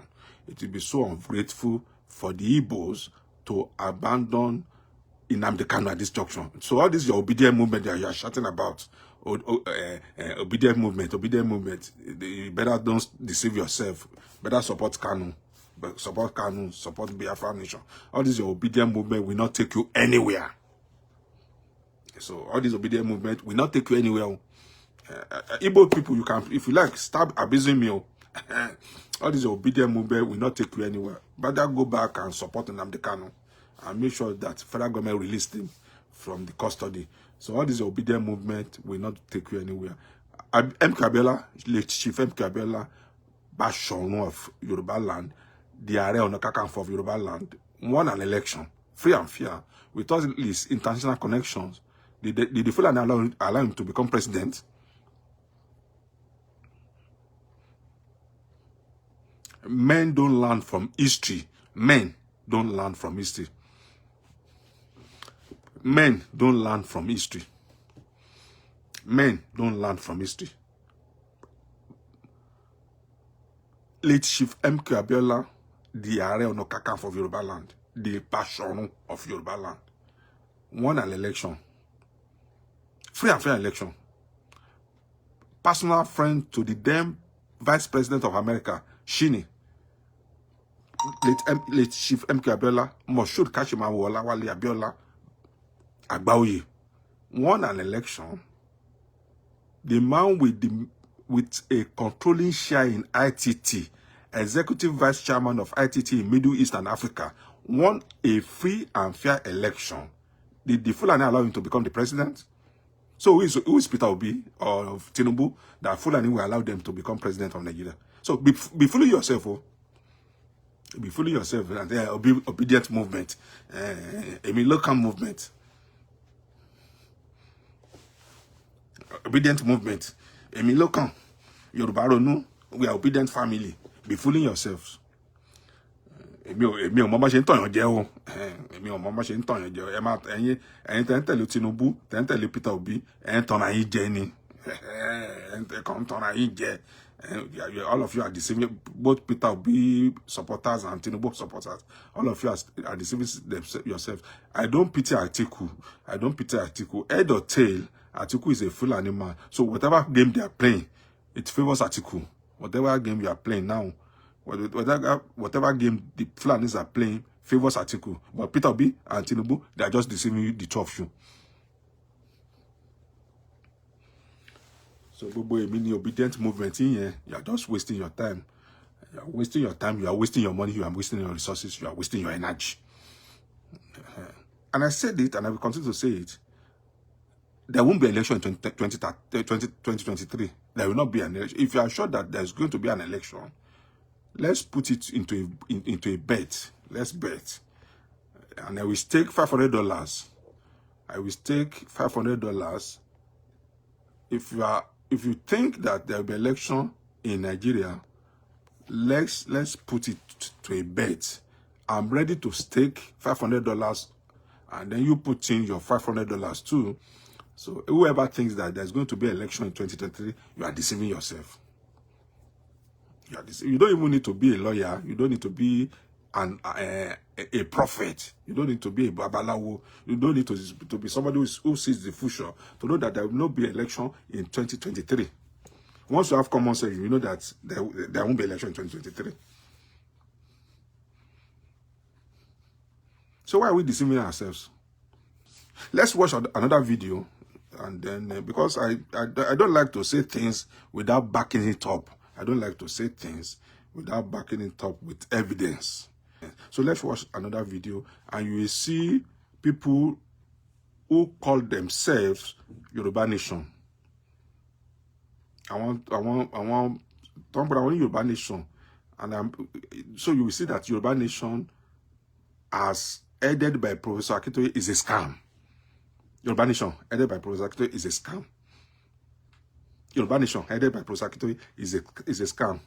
S2: It will be so ungrateful for the Igbos to abandon Nnamdi Kanu at this junction. So all this your obedient movement that you are shouting about, obedient movement, you better don't deceive yourself. Better support Kanu. Support Kanu, support Biafra Nation. All this your obedient movement will not take you anywhere. So all this obedient movement will not take you anywhere. Igbo people, you can, if you like, stop abusing me. All this obedient movement will not take you anywhere. Better go back and support Nnamdi Kanu and make sure that federal government released him from the custody. So all this obedient movement will not take you anywhere. MK Abiola, late Chief MK Abiola, Bashorun of Yoruba land, the Ààrẹ Ọ̀nà Kakanfò of Yoruba land, won an election, free and fair, with all these international connections. Did the Fulani allow him to become president? Men don't learn from history. Men don't learn from history. Men don't learn from history. Men don't learn from history. Late Chief MK Abiola, the Ààrẹ Ọ̀nà Kakanfò of Yoruba land, the Bashorun of Yoruba land, won an election. Free and fair election. Personal friend to the then Vice President of America, Shini. Late Chief MK Abiola, Moshood Kashimawo Olawale Abiola Agbaoye, won an election. The man with a controlling share in ITT, Executive Vice Chairman of ITT in Middle East and Africa, won a free and fair election. Did the Fulani allow him to become the president? So who is Peter Obi or Tinubu that Fulani will allow them to become president of Nigeria? So be fooling yourself, oh. Be fooling yourself. And obedient movement, local movement, obedient movement, local. Yoruba Ronu, we are obedient family. Be fooling yourselves. Èmi ò mọ̀ bá ṣe ń tọ̀yàn jẹ o. Èmi ò mọ̀ bá ṣe ń tọ̀yàn jẹ o. Ẹ máa ẹ̀yin tẹ́ ń tẹ̀lé Tinubu, tẹ́ ń tẹ̀lé Peter Obi, ẹ̀ ń tọ̀nà yín jẹ ni. Ẹ̀ kàn ń tọ̀nà yín jẹ. All of you are deceiving, both Peter Obi supporters and Tinubu supporters. All of you are deceiving yourselves. I don't pity Atiku. I don't pity Atiku. Head or tail, Atiku is a Fulani man. So whatever game they are playing, it favors Atiku. Whatever game you are playing now, whatever game the Fulanis are playing favors Atiku. But Peter Obi and Tinubu, they are just deceiving you, the two of you. So, Bobo, mini obedient movement in here, you are just wasting your time. You are wasting your time, you are wasting your money, you are wasting your resources, you are wasting your energy. And I said it, and I will continue to say it. There won't be an election in 2023. There will not be an election. If you are sure that there's going to be an election, let's put it into a bet. Let's bet. And I will stake $500. I will stake $500. If you think that there will be an election in Nigeria, let's put it to a bet. I'm ready to stake $500 and then you put in your $500 too. So whoever thinks that there's going to be an election in 2023, you are deceiving yourself. You don't even need to be a lawyer. You don't need to be a prophet. You don't need to be a babalawo. You don't need to be somebody who sees the future to know that there will not be election in 2023. Once you have common sense, you know that there won't be election in 2023. So why are we deceiving ourselves? Let's watch another video, and then because I don't like to say things without backing it up. I don't like to say things without backing it up with evidence. So let's watch another video, and you will see people who call themselves Yoruba Nation. I want Yoruba Nation, and so you will see that Yoruba Nation, as headed by Professor Akintoye, is a scam. Yoruba Nation headed by Professor Akintoye is a scam. Yoruba Nation headed by Professor Akintoye is a scam.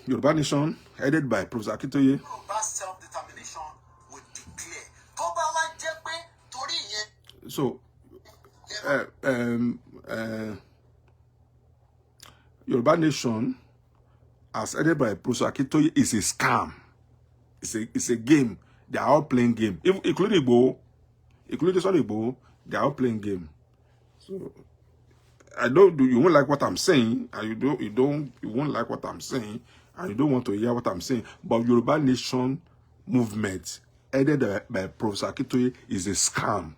S2: Yoruba Nation headed by Professor Akintoye. Self-determination would declare. So, Yoruba Nation, as headed by Professor Akintoye, is a scam. It's a game. They are all playing game, including Igbo, they are all playing game. So you won't like what I'm saying, and you won't like what I'm saying, and you don't want to hear what I'm saying. But Yoruba Nation movement, headed by Professor Akintoye, is a scam.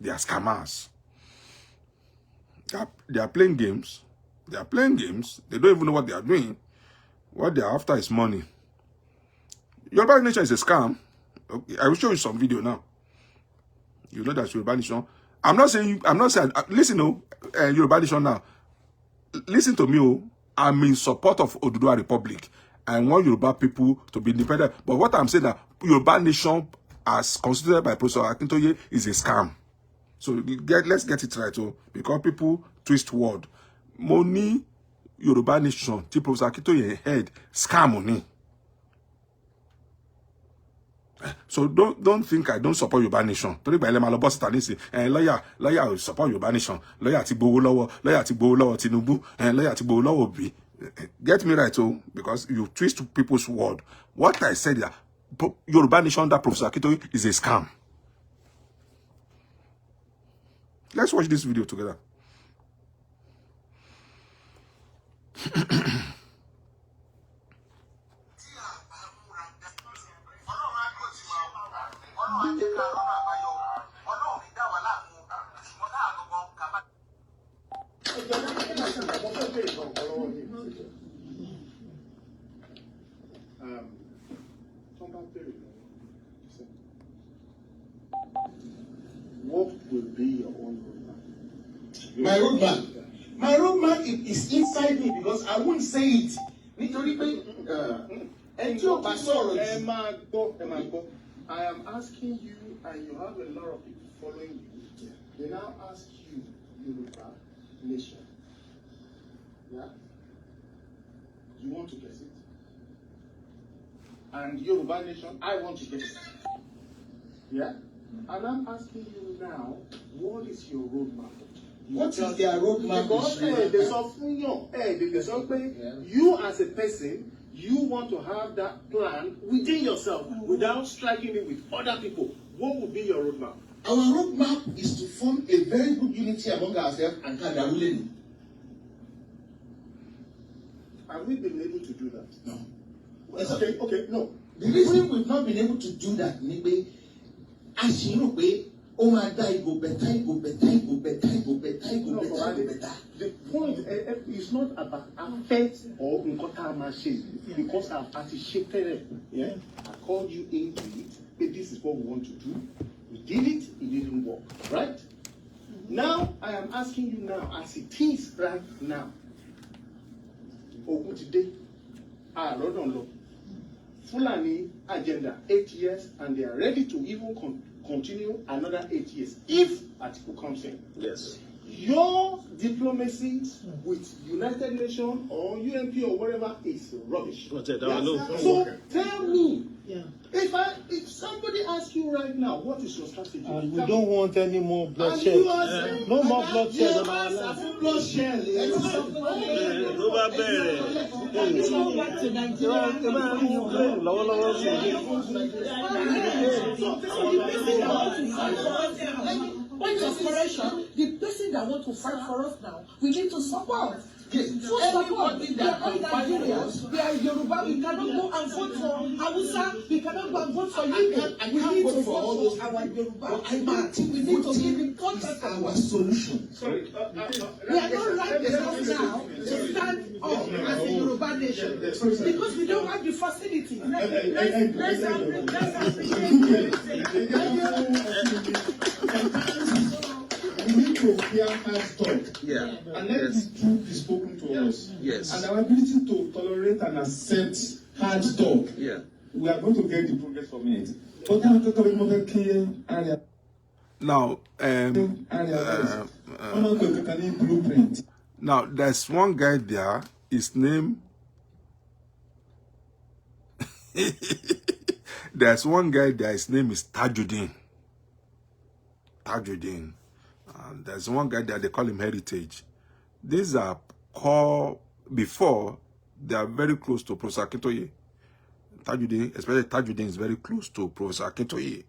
S2: They are scammers. They are playing games. They are playing games. They don't even know what they are doing. What they are after is money. Yoruba Nation is a scam. Okay, I will show you some video now. You know that Yoruba Nation. I'm not saying. Listen, Yoruba Nation now. Listen to me. I'm in support of Oduduwa Republic. I want Yoruba people to be independent. But what I'm saying that Yoruba Nation, as considered by Professor Akintoye, is a scam. So let's get it right, because people twist word. Money, Yoruba Nation, tí Professor Akintoye head, scam money. So don't think I don't support Yoruba Nation. Torí ba ile ma lọ boss ta nisi. Lawyer support Yoruba Nation. Lawyer ti gbowó lọ́wọ́ Tinubu. Lawyer ti gbowó lọ́wọ́ Obi. Get me right, because you twist people's word. What I said that Yoruba Nation that Professor Akintoye is a scam. Let's watch this video together.
S4: What will be your own roadmap?
S1: My roadmap. My roadmap is inside me because I won't say it.
S4: I am asking you, and you have a lot of people following you. They now ask you, Yoruba Nation. Yeah? You want to guess it? And Yoruba Nation, I want to guess it. Yeah? And I'm asking you now, what is your roadmap?
S1: What is their roadmap?
S4: Because you as a person, you want to have that plan within yourself without striking it with other people. What would be your roadmap?
S1: Our roadmap is to form a very good unity among ourselves and Kadaruleni.
S4: Have we been able to do that?
S1: No.
S4: Okay, no.
S1: The reason we've not been able to do that, maybe, as you know, the
S4: point is not about affect or machine because I've appreciated it. Yeah, I called you into it, but this is what we want to do. We did it, it didn't work, right? Now I am asking you now, as it is right now. Today, Fulani agenda 8 years, and they are ready to even continue another 8 years if Atiku comes in.
S5: Yes.
S1: Your diplomacy with United Nations or UNP or whatever is rubbish. So tell me, if somebody asks you right now, what is your strategy?
S5: And we don't want any more bloodshed. No more bloodshed on our land.
S6: Point of correction, the person that want to fight for us now, we need to support.
S1: Yes.
S6: Everybody that are Nigerians, we are Yoruba, we cannot go and vote for Hausa, we cannot go and vote for Igbo. We need to vote for our Yoruba. We need to give importance to our solution. We are not right enough now to stand up as a Yoruba nation because we don't have the facility.
S4: We need to hear hard talk.
S1: Yeah.
S4: And let the truth be spoken to us.
S1: Yes.
S4: And our ability to tolerate and accept hard talk.
S1: Yeah.
S4: We are going to get the progress from it. But I'm talking about a clear area.
S2: Now,
S4: Blueprint.
S2: now there's one guy there. His name. There's one guy there. His name is Tajuddin. Tajuddin. And there's one guy there. They call him Heritage. These are core before. They are very close to Professor Akintoye. Tajuddin, especially Tajuddin, is very close to Professor Akintoye.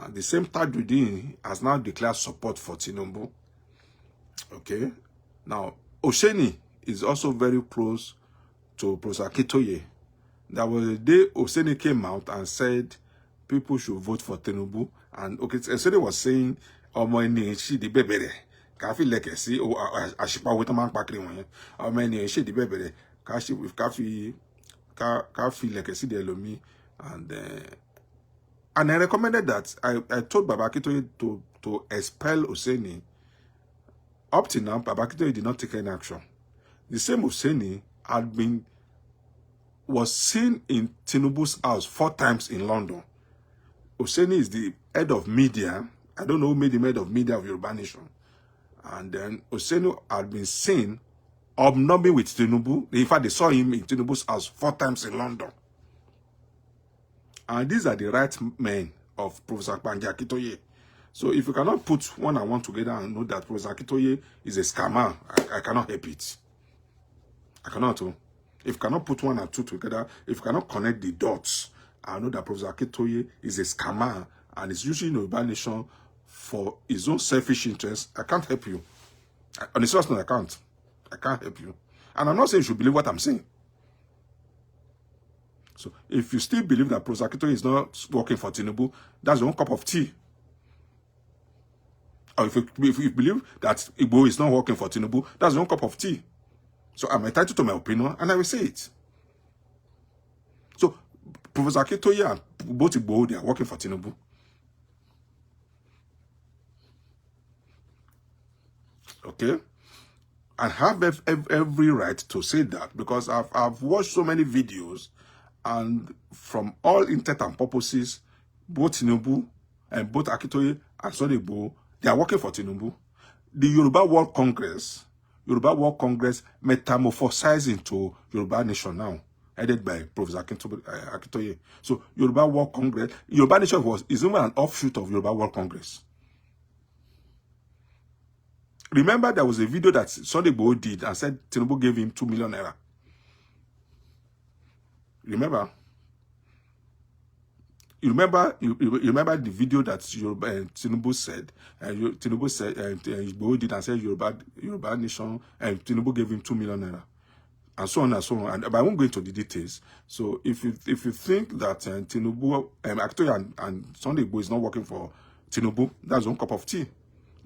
S2: The same Tajuddin has now declared support for Tinubu. Okay. Now, Osheni is also very close to Professor Akintoye. There was a day Osheni came out and said people should vote for Tinubu. And okay, Osheni was saying, "Ọmọ ẹni ṣì di bẹ̀bẹ̀rẹ̀, ká fi lẹ̀kẹ̀ sí àṣìpàwé tó máa ń pàkiri wọ̀nyẹn. Ọmọ ẹni ṣì di bẹ̀bẹ̀rẹ̀, ká fi lẹ̀kẹ̀ sí di ẹlòmíì." And I recommended that. I told Baba Akintoye to expel Oseni. Up to now, Baba Akintoye did not take any action. The same Oseni was seen in Tinubu's house 4 times in London. Oseni is the head of media. I don't know who made him head of media of Yoruba Nation. And then Oseni had been seen hobnobbing with Tinubu. In fact, they saw him in Tinubu's house 4 times in London. And these are the right men of Professor Banji Akintoye. So if you cannot put one and one together and know that Professor Akintoye is a scammer, I cannot help it. I cannot. If you cannot put 1 and 2 together, if you cannot connect the dots, I know that Professor Akintoye is a scammer and is using Yoruba Nation for his own selfish interests. I can't help you. On the source note, I can't. I can't help you. And I'm not saying you should believe what I'm saying. So if you still believe that Professor Akintoye is not working for Tinubu, that's your own cup of tea. Or if you believe that Igbo is not working for Tinubu, that's your own cup of tea. So I'm entitled to my opinion, and I will say it. So Professor Akintoye and both Igbo, they are working for Tinubu. Okay? And have every right to say that, because I've watched so many videos, and from all intent and purposes, both Tinubu and both Akintoye and Sunday Igboho, they are working for Tinubu. The Yoruba World Congress metamorphosized into Yoruba Nation now, headed by Professor Akintoye. So Yoruba World Congress, Yoruba Nation is even an offshoot of Yoruba World Congress. Remember, there was a video that Sunday Igboho did and said Tinubu gave him 2 million naira. Remember? You remember the video that Tinubu said, Igboho did and said Yoruba Nation, and Tinubu gave him 2 million naira, and so on and so on. But I won't go into the details. So if you think that Tinubu, Akintoye and Sunday Igboho is not working for Tinubu, that's one cup of tea.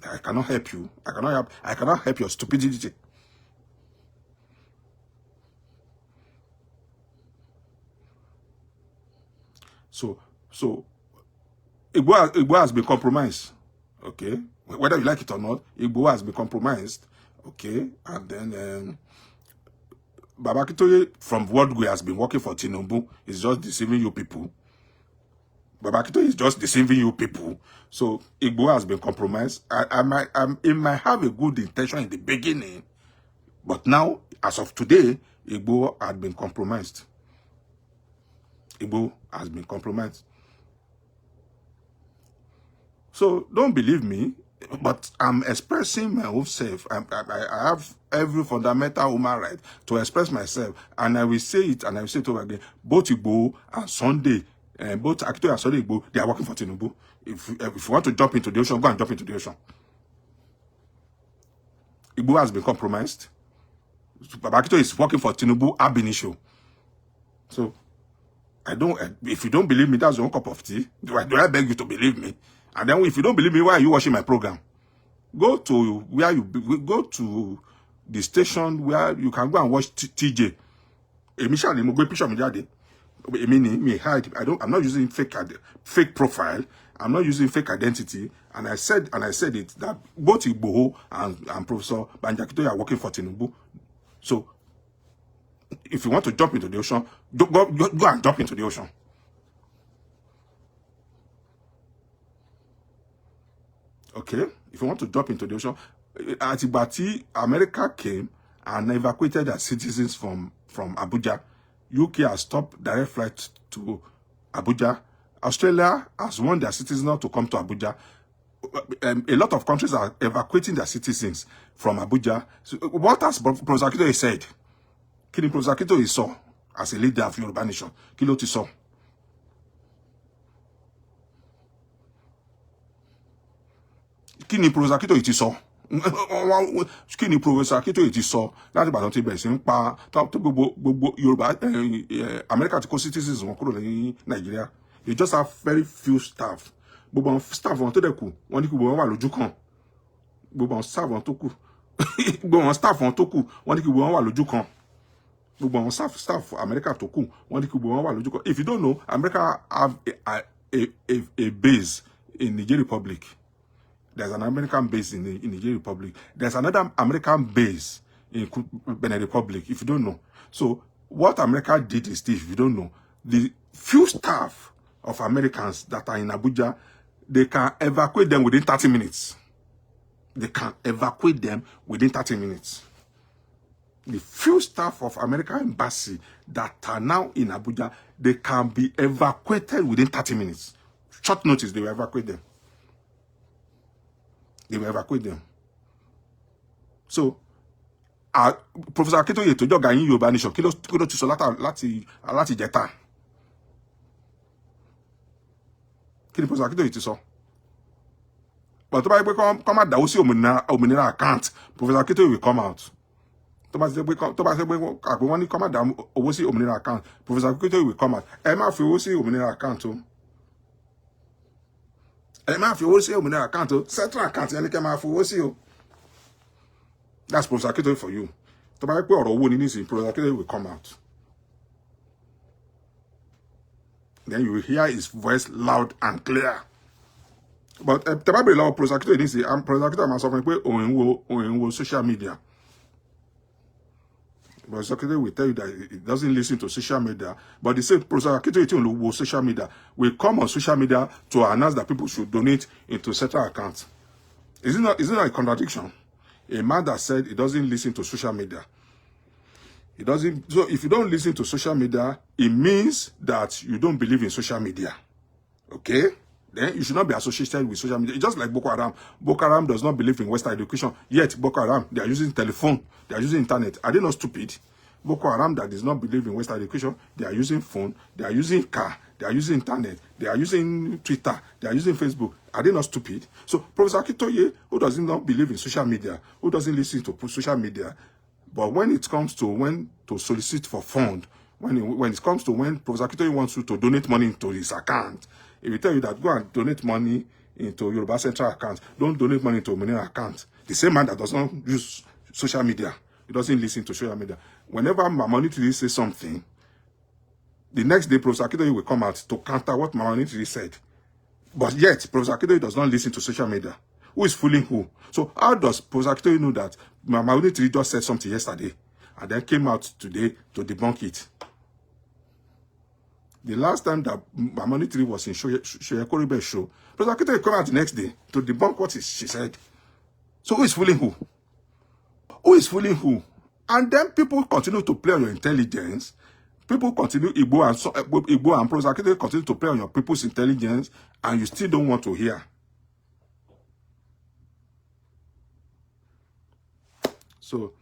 S2: I cannot help you. I cannot help your stupidity. So Igbo has been compromised, okay? Whether you like it or not, Igbo has been compromised, okay? And then Baba Akintoye from World Way has been working for Tinubu. He's just deceiving you people. Baba Akintoye is just deceiving you people. So Igbo has been compromised. It might have a good intention in the beginning, but now, as of today, Igbo had been compromised. Igbo has been compromised. So don't believe me, but I'm expressing my own self. I have every fundamental human right to express myself, and I will say it, and I will say it over again. Both Igbo and Sunday, both Akintoye and Sunday Igbo, they are working for Tinubu. If you want to jump into the ocean, go and jump into the ocean. Igbo has been compromised. Baba Akintoye is working for Tinubu ab initio. So if you don't believe me, that's your own cup of tea. Do I beg you to believe me? And then if you don't believe me, why are you watching my program? Go to where you go to the station where you can go and watch TJ. I'm not using fake profile. I'm not using fake identity. And I said it that both Igbo and Professor Banji Akintoye are working for Tinubu. So if you want to jump into the ocean, go and jump into the ocean. Okay, if you want to jump into the ocean, Atibati, America came and evacuated their citizens from Abuja. UK has stopped direct flights to Abuja. Australia has warned their citizens not to come to Abuja. A lot of countries are evacuating their citizens from Abuja. So what has Professor Akintoye said? Kini Professor Akintoye saw as a leader of Yoruba Nation. Kilo ti saw. Kini Professor Akintoye ti sọ kini Professor Akintoye ti sọ láti Ìbàdàn ti bẹ̀rẹ̀ sí ń pa tó gbogbo Yorùbá America ti kó citizens wọn kúrò ní Nigeria. They just have very few staff. Gbogbo staff wọn tó dẹ̀ kù wọ́n ní kí gbogbo wọn wà lójú kan. Gbogbo staff wọn tó kù gbogbo staff wọn tó kù wọ́n ní kí gbogbo wọn wà lójú kan. Gbogbo staff America tó kù wọ́n ní kí gbogbo wọn wà lójú kan. If you don't know, America have a base in Niger Republic. There's an American base in the Niger Republic. There's another American base in Benin Republic, if you don't know. So what America did is this, if you don't know, the few staff of Americans that are in Abuja, they can evacuate them within 30 minutes. They can evacuate them within 30 minutes. The few staff of American embassy that are now in Abuja, they can be evacuated within 30 minutes. Short notice, they will evacuate them. They will evacuate them. So, Professor Akintoye to jọ gayin Yorùbá Nation kí ló ti sọ láti jẹta. Kí ni Professor Akintoye ti sọ? But tó bá yẹ pé kó má dáwó sí òmìnira account, Professor Akintoye will come out. Tó bá ṣe pé àpò wọn ní kó má dáwó owó sí òmìnira account, Professor Akintoye will come out. Ẹ má fi owó sí òmìnira account o. Ẹ má fi owó sí òmìnira account o. Central account yẹn ni kẹ́ máa fi owó sí o. That's Professor Akintoye for you. Tó bá yẹ pé ọ̀rọ̀ owó ni nísìnyí, Professor Akintoye will come out. Then you will hear his voice loud and clear. But tẹ́ bá bèrè lọ́wọ́ Professor Akintoye nísìnyí, Professor Akintoye máa sọ fún mi pé òun wo social media. Professor Akintoye will tell you that he doesn't listen to social media. But they say Professor Akintoye tí òun wo social media will come on social media to announce that people should donate into central accounts. Is it not a contradiction? A man that said he doesn't listen to social media. He doesn't. So if you don't listen to social media, it means that you don't believe in social media. Okay? Then you should not be associated with social media. It's just like Boko Haram. Boko Haram does not believe in Western education. Yet Boko Haram, they are using telephone. They are using internet. Are they not stupid? Boko Haram that does not believe in Western education, they are using phone. They are using car. They are using internet. They are using Twitter. They are using Facebook. Are they not stupid? So Professor Akintoye, who does not believe in social media, who doesn't listen to social media, but when it comes to when to solicit for fund, when it comes to when Professor Akintoye wants you to donate money into his account, if he tell you that go and donate money into Yoruba Central account, don't donate money into Ominira account. The same man that does not use social media, he doesn't listen to social media. Whenever Mamonitiri says something, the next day Professor Akintoye will come out to counter what Mamonitiri said. But yet, Professor Akintoye does not listen to social media. Who is fooling who? So how does Professor Akintoye know that Mamonitiri just said something yesterday and then came out today to debunk it? The last time that Mamoni 3 was in Shoyekoribe's show, prosecutor came out the next day to debunk what she said. So who is fooling who? Who is fooling who? And then people continue to play on your intelligence. People continue, Igbo and prosecutor continue to play on your people's intelligence, and you still don't want to hear. So,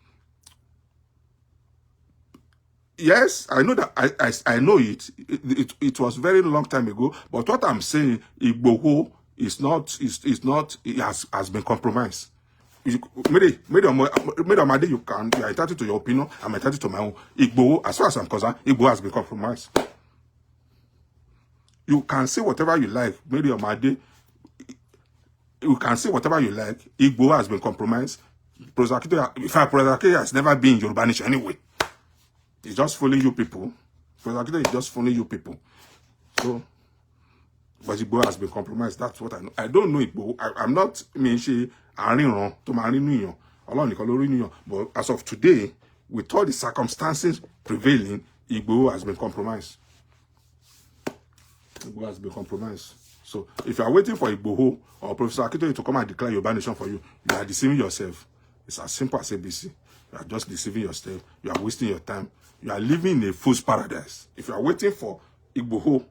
S2: yes, I know that I know it. It was very long time ago. But what I'm saying, Igboho is not. It has been compromised. You are entitled to your opinion. I'm entitled to my own. Igboho, as far as I'm concerned, Igboho has been compromised. You can say whatever you like. You can say whatever you like. Igboho has been compromised. Prosecutor has never been in Yoruba Nation anyway. He's just fooling you people. Prosecutor is just fooling you people. So, but Igboho has been compromised. That's what I know. I don't know Igboho. I'm not but as of today, with all the circumstances prevailing, Igboho has been compromised. Igboho has been compromised. So, if you are waiting for Igboho or Professor Akintoye to come and declare Yoruba Nation for you, you are deceiving yourself. It's as simple as ABC. You are just deceiving yourself. You are wasting your time. You are living in a fool's paradise. If you are waiting for Igboho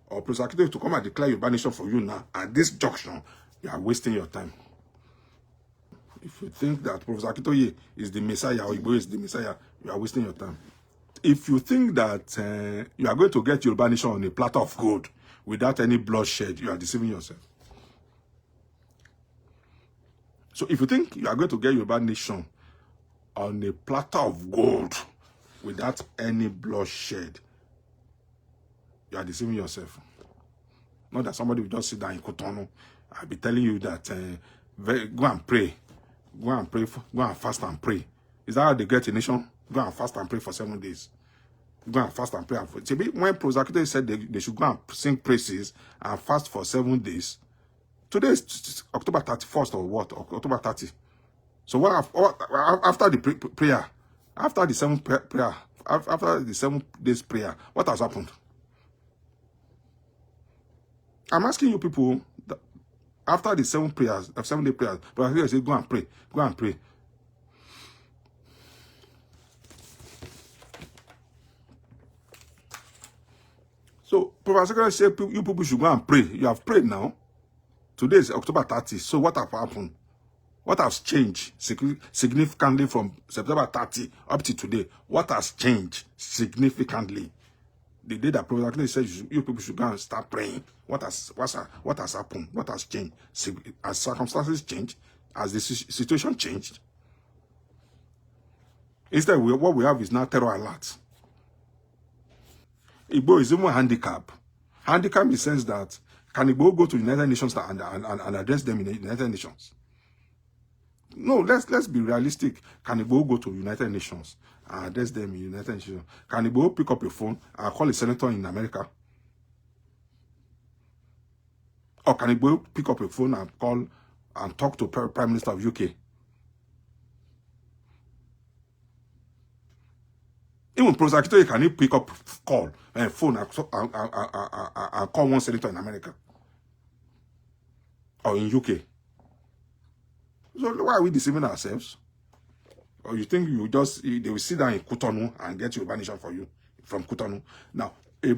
S2: or Professor Akintoye to come and declare Yoruba Nation for you now, at this junction, you are wasting your time. If you think that Professor Akintoye is the Messiah or Igboho is the Messiah, you are wasting your time. If you think that you are going to get Yoruba Nation on a platter of gold without any bloodshed, you are deceiving yourself. So if you think you are going to get Yoruba Nation on a platter of gold without any bloodshed, you are deceiving yourself. Not that somebody will just sit down in Cotonou. I'll be telling you that go and pray. Go and pray. Go and fast and pray. Is that how they get a nation? Go and fast and pray for 7 days. Go and fast and pray. When prosecutor said they should go and sing praises and fast for 7 days, today is October 31st or what? October 30. So what after the prayer, after the 7th prayer, after the 7 days prayer, what has happened? I'm asking you people, after the 7 prayers, 7-day prayers, but I say go and pray, go and pray. So Professor said you people should go and pray. You have prayed now. Today is October 30. So what have happened? What has changed significantly from September 30 up to today? What has changed significantly? The day that Professor said you people should go and start praying. What has happened? What has changed? As circumstances changed, as the situation changed. Instead, what we have is now terror alert. Igbo is even handicap. Handicap in the sense that can Igbo go to the United Nations and address them in the United Nations? No, let's be realistic. Can Igbo go to United Nations and address them in United Nations? Can Igbo pick up a phone and call a senator in America? Or can Igbo pick up a phone and call and talk to Prime Minister of UK? Even prosecutor can he pick up phone and call one senator in America or in UK? So why are we deceiving ourselves? Or you think they will sit down in Cotonou and get Yoruba Nation for you from Cotonou? Now, a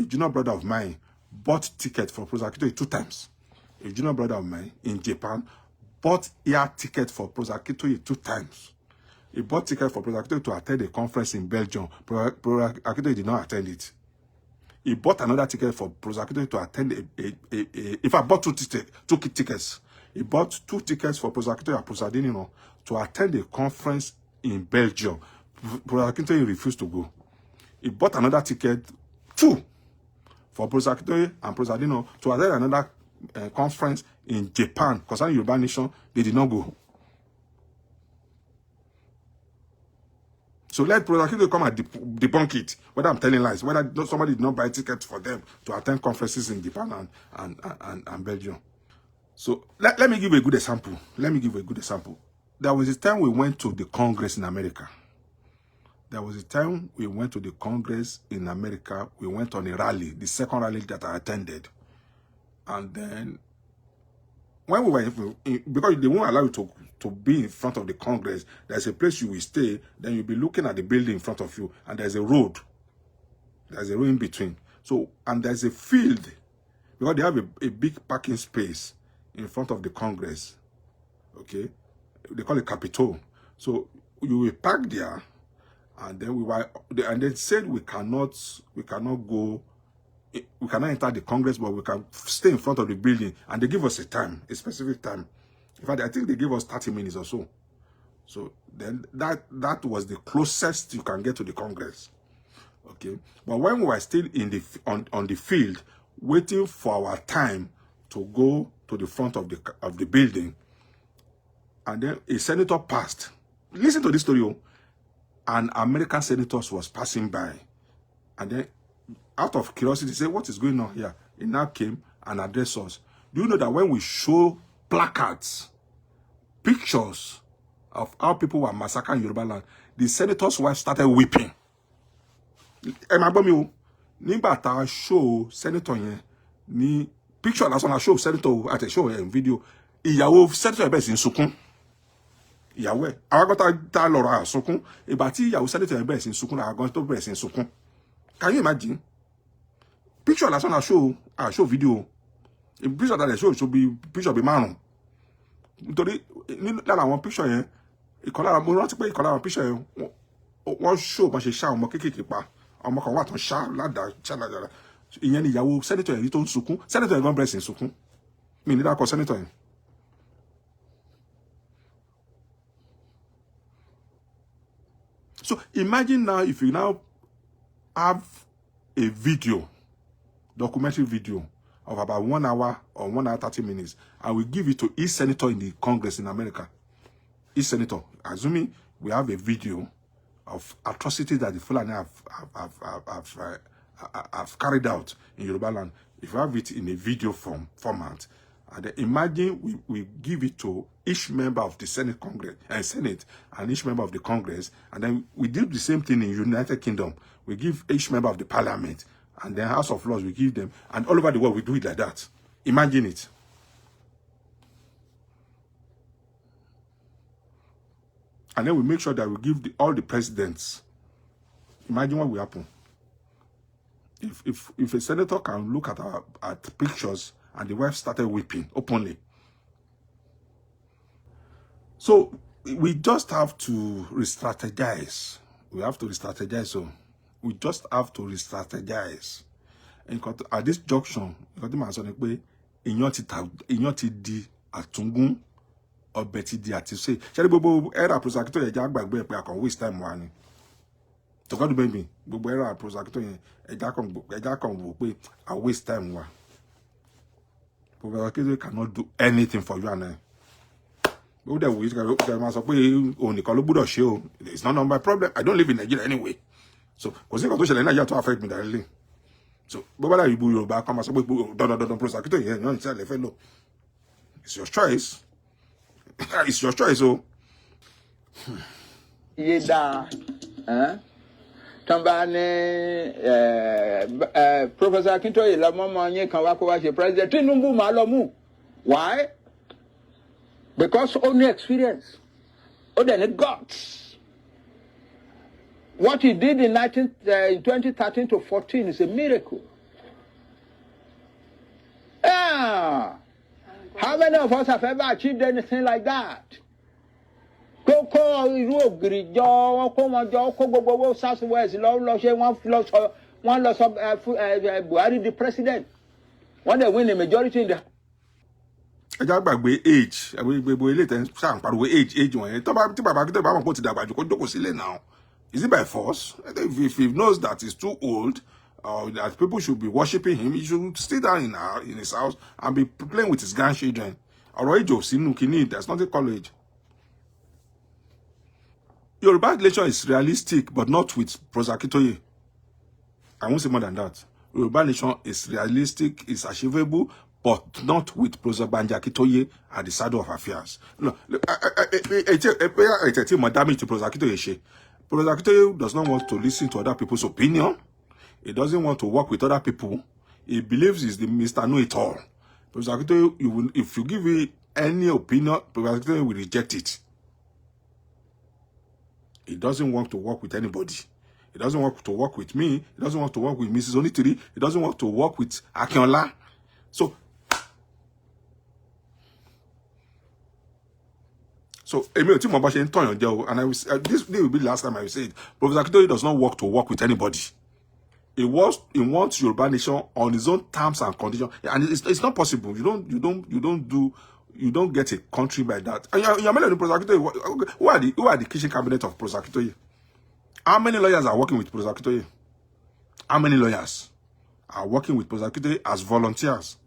S2: junior brother of mine bought ticket for prosecutor 2 times. A junior brother of mine in Japan bought air ticket for prosecutor 2 times. He bought ticket for prosecutor to attend a conference in Belgium. Prosecutor did not attend it. He bought another ticket for prosecutor to attend if I bought 2 tickets. He bought 2 tickets for prosecutor and Prosadinino to attend a conference in Belgium. Prosecutor refused to go. He bought another ticket, 2, for prosecutor and Prosadino to attend another conference in Japan concerning Yoruba Nation. They did not go. So let prosecutor come and debunk it, whether I'm telling lies, whether somebody did not buy tickets for them to attend conferences in Japan and Belgium. So let me give a good example. There was a time we went to the Congress in America. There was a time we went to the Congress in America. We went on a rally, the second rally that I attended. And then when we were, because they won't allow you to be in front of the Congress, there's a place you will stay, then you'll be looking at the building in front of you, and there's a road. There's a road in between. So, and there's a field, because they have a big parking space in front of the Congress. Okay? They call it Capitol. So, you will park there, and then and they said we cannot go, we cannot enter the Congress, but we can stay in front of the building. And they give us a time, a specific time. In fact, I think they gave us 30 minutes or so. So then that was the closest you can get to the Congress. Okay. But when we were still in the on the field, waiting for our time to go to the front of the building, and then a senator passed. Listen to this story. An American senator was passing by, and then out of curiosity, say, what is going on here? He now came and addressed us. Do you know that when we show placards, pictures of how people were massacred in Yoruba land, the senator's wife started weeping. Nígbà tá show senator yẹn ní picture lásán la show senator at a show in video, ìyàwó senator yẹn bẹ̀rẹ̀ sí sunkún. Ìyàwó ẹ̀ àwọn kan tá lọ́rọ̀ sunkún, ìgbà tí ìyàwó senator yẹn bẹ̀rẹ̀ sí sunkún, àwọn kan tó bẹ̀rẹ̀ sí sunkún. Can you imagine? Picture lásán la show video. A picture that I show be picture be márùn. Nítorí lára àwọn picture yẹn, ìkọlára mo rántí pé ìkọlára àwọn picture yẹn wọ́n show bọ́n ṣe ṣá ọmọ kéékèèké pa. Ọmọ kan wà tán ṣá ládàá ṣá. Ìyẹn ni ìyàwó senator yẹn tó ń sunkún. Senator yẹn gan bẹ̀rẹ̀ sí sunkún. Mi ní dákọ̀ senator yẹn. So imagine now if you now have a video, documentary video of about 1 hour or 1 hour 30 minutes, and we give it to each senator in the Congress in America. Each senator, assuming we have a video of atrocities that the Fulani have carried out in Yoruba land. If you have it in a video format, and then imagine we give it to each member of the Senate and each member of the Congress, and then we do the same thing in United Kingdom. We give each member of the Parliament, and then House of Lords we give them, and all over the world we do it like that. Imagine it. And then we make sure that we give all the presidents. Imagine what will happen. If a senator can look at pictures and the wife started weeping openly. So we just have to re-strategize. We have to re-strategize. So we just have to re-strategize. And at this junction, ìyàn ti di àtúngún, ọbẹ̀ ti di àtisé. Ṣé gbogbo era prosecutor yẹn já gbàgbé pé a kàn waste time wa ni. To God be me, gbogbo era prosecutor yẹn ẹja kan wò pé a waste time wa. Prosecutor cannot do anything for you and I. It's not my problem. I don't live in Nigeria anyway. So, because you to Nigeria to affect me directly. So, it's your choice. It's your choice. Oh.
S7: Professor Akintoye la mama nye kan wa ko wa se president Tinubu ma lo mu. Why? Because only experience. Only guts. What he did in 2013 to 14 is a miracle. Yeah. How many of us have ever achieved anything like that? Buhari the president. When they win a majority in the
S2: age now. Is it by force? If he knows that he's too old, or that people should be worshiping him, he should stay down in his house and be playing with his grandchildren. Or age of Sinukini, there's nothing called age. Your bad lecture is realistic, but not with Prosakitoye. I won't say more than that. Your bad lecture is realistic, is achievable, but not with Prosakitoye at the saddle of affairs. No, I tell you, damage to Prosakitoye. Professor Akintoye does not want to listen to other people's opinion. He doesn't want to work with other people. He believes he's the Mr. Know-it-all. Professor Akintoye, if you give me any opinion, Professor Akintoye will reject it. He doesn't want to work with anybody. He doesn't want to work with me. He doesn't want to work with Mrs. Onitiri. He doesn't want to work with Akinola. So Emi oti mo ba se ntoyan je o, and this will be the last time I will say it. Professor Akintoye does not work with anybody. He wants Yoruba nation on his own terms and conditions, and it's not possible. You don't get a country by that. And you're telling Professor Akintoye, who are the kitchen cabinet of Professor Akintoye? How many lawyers are working with Professor Akintoye? How many lawyers are working with Professor Akintoye as volunteers?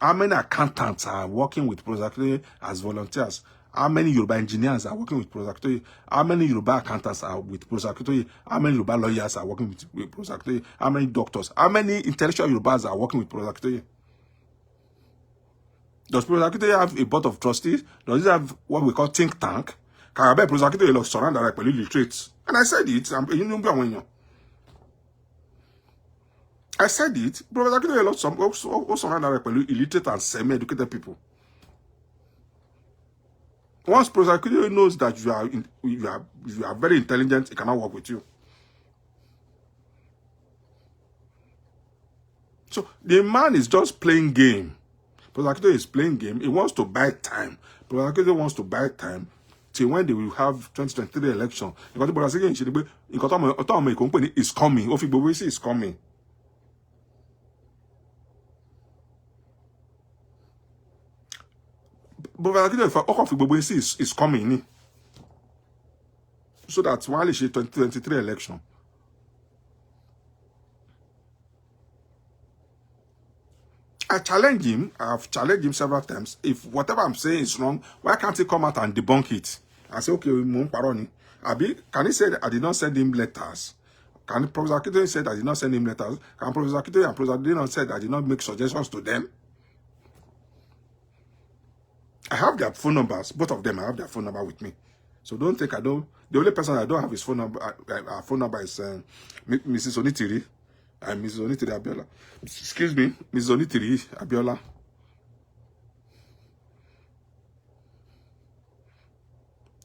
S2: How many accountants are working with Professor Akintoye as volunteers? How many Yoruba engineers are working with Professor Akintoye? How many Yoruba accountants are with Professor Akintoye? How many Yoruba lawyers are working with Professor Akintoye? How many doctors? How many intellectual Yorubas are working with Professor Akintoye? Does Professor Akintoye have a board of trustees? Does he have what we call think tank? Can I bet Professor Akintoye surrounded by illiterates? And I said it. I said it. Professor Akintoye surrounded by illiterate and semi-educated people. Once Professor Akintoye knows that you are very intelligent, he cannot work with you. So the man is just playing game. Professor Akintoye is playing game. He wants to buy time. Professor Akintoye wants to buy time till when they will have 2023 election. Because Professor Akintoye is coming. Ofibowesi is coming. But Akintoye is coming. So that's why it's 2023 election. I challenge him. I've challenged him several times. If whatever I'm saying is wrong, why can't he come out and debunk it? I say, okay, can he say that I did not send him letters? Can Professor Akintoye say that I did not send him letters? Can Professor Akintoye and Professor Akintoye say that I did not make suggestions to them? I have their phone numbers. Both of them, I have their phone number with me. So don't think I don't. The only person I don't have his phone number, our phone number is Mrs. Onitiri. Mrs. Onitiri Abiola. Excuse me, Mrs. Onitiri Abiola.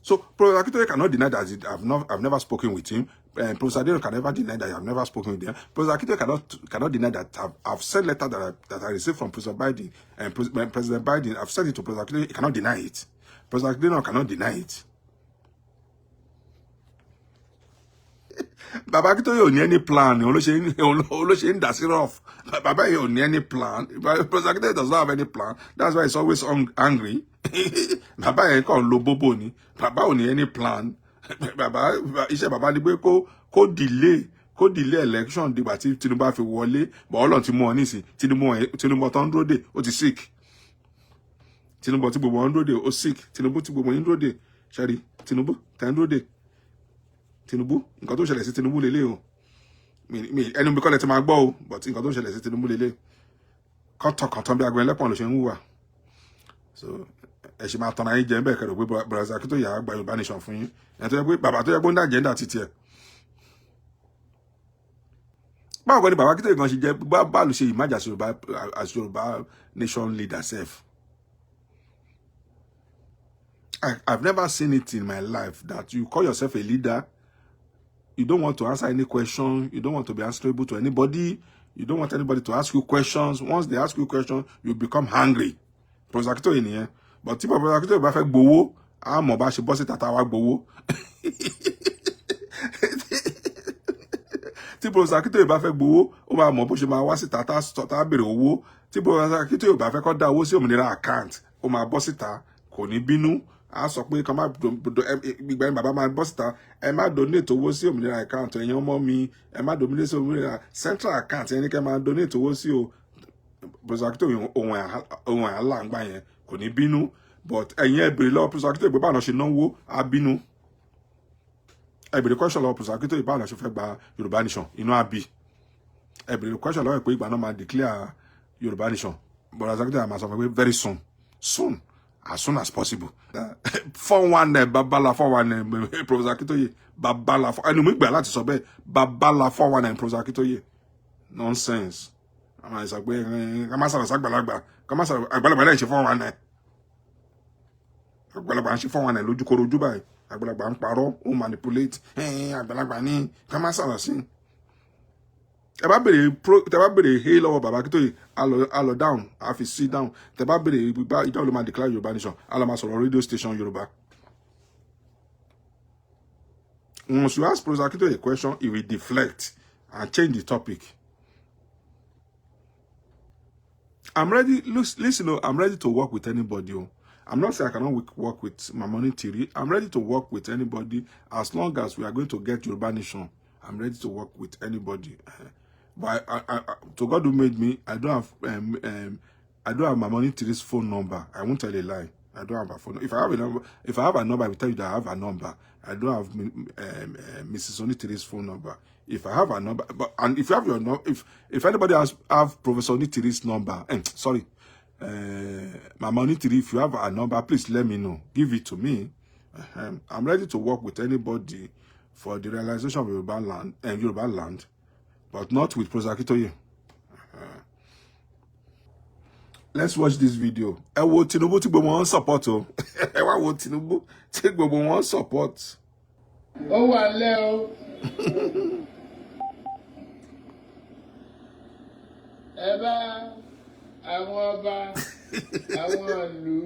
S2: So Professor Akintoye cannot deny that I've never spoken with him. Professor Akintoye can never deny that I have never spoken with him. Professor Akintoye cannot deny that I've sent letter that I received from President Biden and President Biden. I've sent it to Professor Akintoye. He cannot deny it. Professor Akintoye cannot deny it. Baba Akintoye don't need any plan. Oloshe that's it off. Baba don't need any plan. Professor Akintoye does not have any plan. That's why he's always angry. Baba ain't called Lobobo ni. Baba don't need any plan. Baba iṣẹ́ baba ni pé kó delay election dìgbà tí Tinubu fi wọlé. But Ọlọ́run ti mú ọ nísìn. Tinubu tó ń dúró dè ó ti sick. Tinubu tí gbogbo ń dúró dè ó sick. Tinubu tí gbogbo ń dúró dè. Ṣẹ́rí Tinubu tẹ́ ń dúró dè. Tinubu nǹkan tó ṣẹlẹ̀ sí Tinubu lélẹ̀ o. Ẹnu mi kọ́ lẹ ti máa gbọ́ o, but nǹkan tó ṣẹlẹ̀ sí Tinubu lélẹ̀. Kọ́tọ̀kọ̀tọ̀ bí agbẹ̀rẹ̀ lẹ́pọ̀n ló ṣe ń wùwà. So ẹ ṣe máa tọ́nà yín jẹ́ ń bẹ̀ kẹ́rọ̀ pé Professor Akintoye yà gba Yorùbá nation fún yín. Ẹ̀ tó yẹ pé bàbá tó yẹ pé ó ń dá agenda títí ẹ̀. Báwo ni bàbá Akintoye gan ṣe jẹ́ bá ló ṣe imagine as Yorùbá nation leader self? I've never seen it in my life that you call yourself a leader. You don't want to answer any question. You don't want to be answerable to anybody. You don't want anybody to ask you questions. Once they ask you questions, you become hungry. Professor Akintoye nìyẹn. But tí Professor Akintoye bá fẹ́ gbowó, a mọ̀ bá ṣe bọ́ sí tata wá gbowó. Tí Professor Akintoye bá fẹ́ gbowó, ó máa mọ̀ bó ṣe máa wá sí tata béèrè owó. Tí Professor Akintoye bá fẹ́ kó dá owó sí òmìnira account, ó máa bọ́ síta, kò ní bínú. A sọ pé kan má gbígbà yín bàbá máa bọ́ síta, ẹ má donate owó sí òmìnira account ẹ̀yin ọmọ mi, ẹ má donate sí òmìnira central account ẹni kẹ́ máa donate owó sí o. Professor Akintoye ohun àlá ń gbà yẹn kò ní bínú, but ẹ̀yin ẹ bèrè lọ́wọ́ Professor Akintoye pé báwọn ṣe náwó á bínú. Ẹ bèrè question lọ́wọ́ Professor Akintoye báwọn ṣe fẹ́ gba Yorùbá nation inú á bí. Ẹ bèrè question lọ́wọ́ pé ìgbà náà máa declare Yorùbá nation. Professor Akintoye máa sọ fún pé very soon. as soon as possible. 419 babala 419 Professor Akintoye babala ẹnu mi gbà láti sọ bẹ́ẹ̀ babala 419 Professor Akintoye nonsense. Ama isa gbe ká má sọ̀rọ̀ sagbalagba ká má sọ̀rọ̀ àgbàlagbà lè ṣe 419 àgbàlagbà ń ṣe 419 lójú korojú báyìí àgbàlagbà ń parọ́ ó manipulate àgbàlagbà ní ká má sọ̀rọ̀ sí. Tẹ́ bá béèrè hey lọ́wọ́ bàbá Akintoye a lọ down a fi sit down. Tẹ́ bá béèrè ìjọ ló máa declare Yorùbá nation a lọ máa sọ̀rọ̀ radio station Yorùbá. Once you ask Professor Akintoye a question, he will deflect and change the topic. I'm ready. Listen, I'm ready to work with anybody. I'm not saying I cannot work with Mamoni Tiri. I'm ready to work with anybody as long as we are going to get Yoruba nation. I'm ready to work with anybody. But to God who made me, I don't have Mamoni Tiri's phone number. I won't tell a lie. I don't have a phone. If I have a number, I will tell you that I have a number. I don't have Mrs. Onitiri's phone number. If I have a number, and if you have your number, if anybody have Professor Onitiri's number, sorry, Mama Onitiri, if you have a number, please let me know. Give it to me. I'm ready to work with anybody for the realization of Yoruba land, but not with Professor Akintoye. Let's watch this video. Ẹ wo Tinubu tí gbogbo wọn support o. Ẹ wá wo Tinubu tí gbogbo wọn support.
S8: Ó wà lẹ́ o. Ẹ bá àwọn ọba, àwọn ìlú,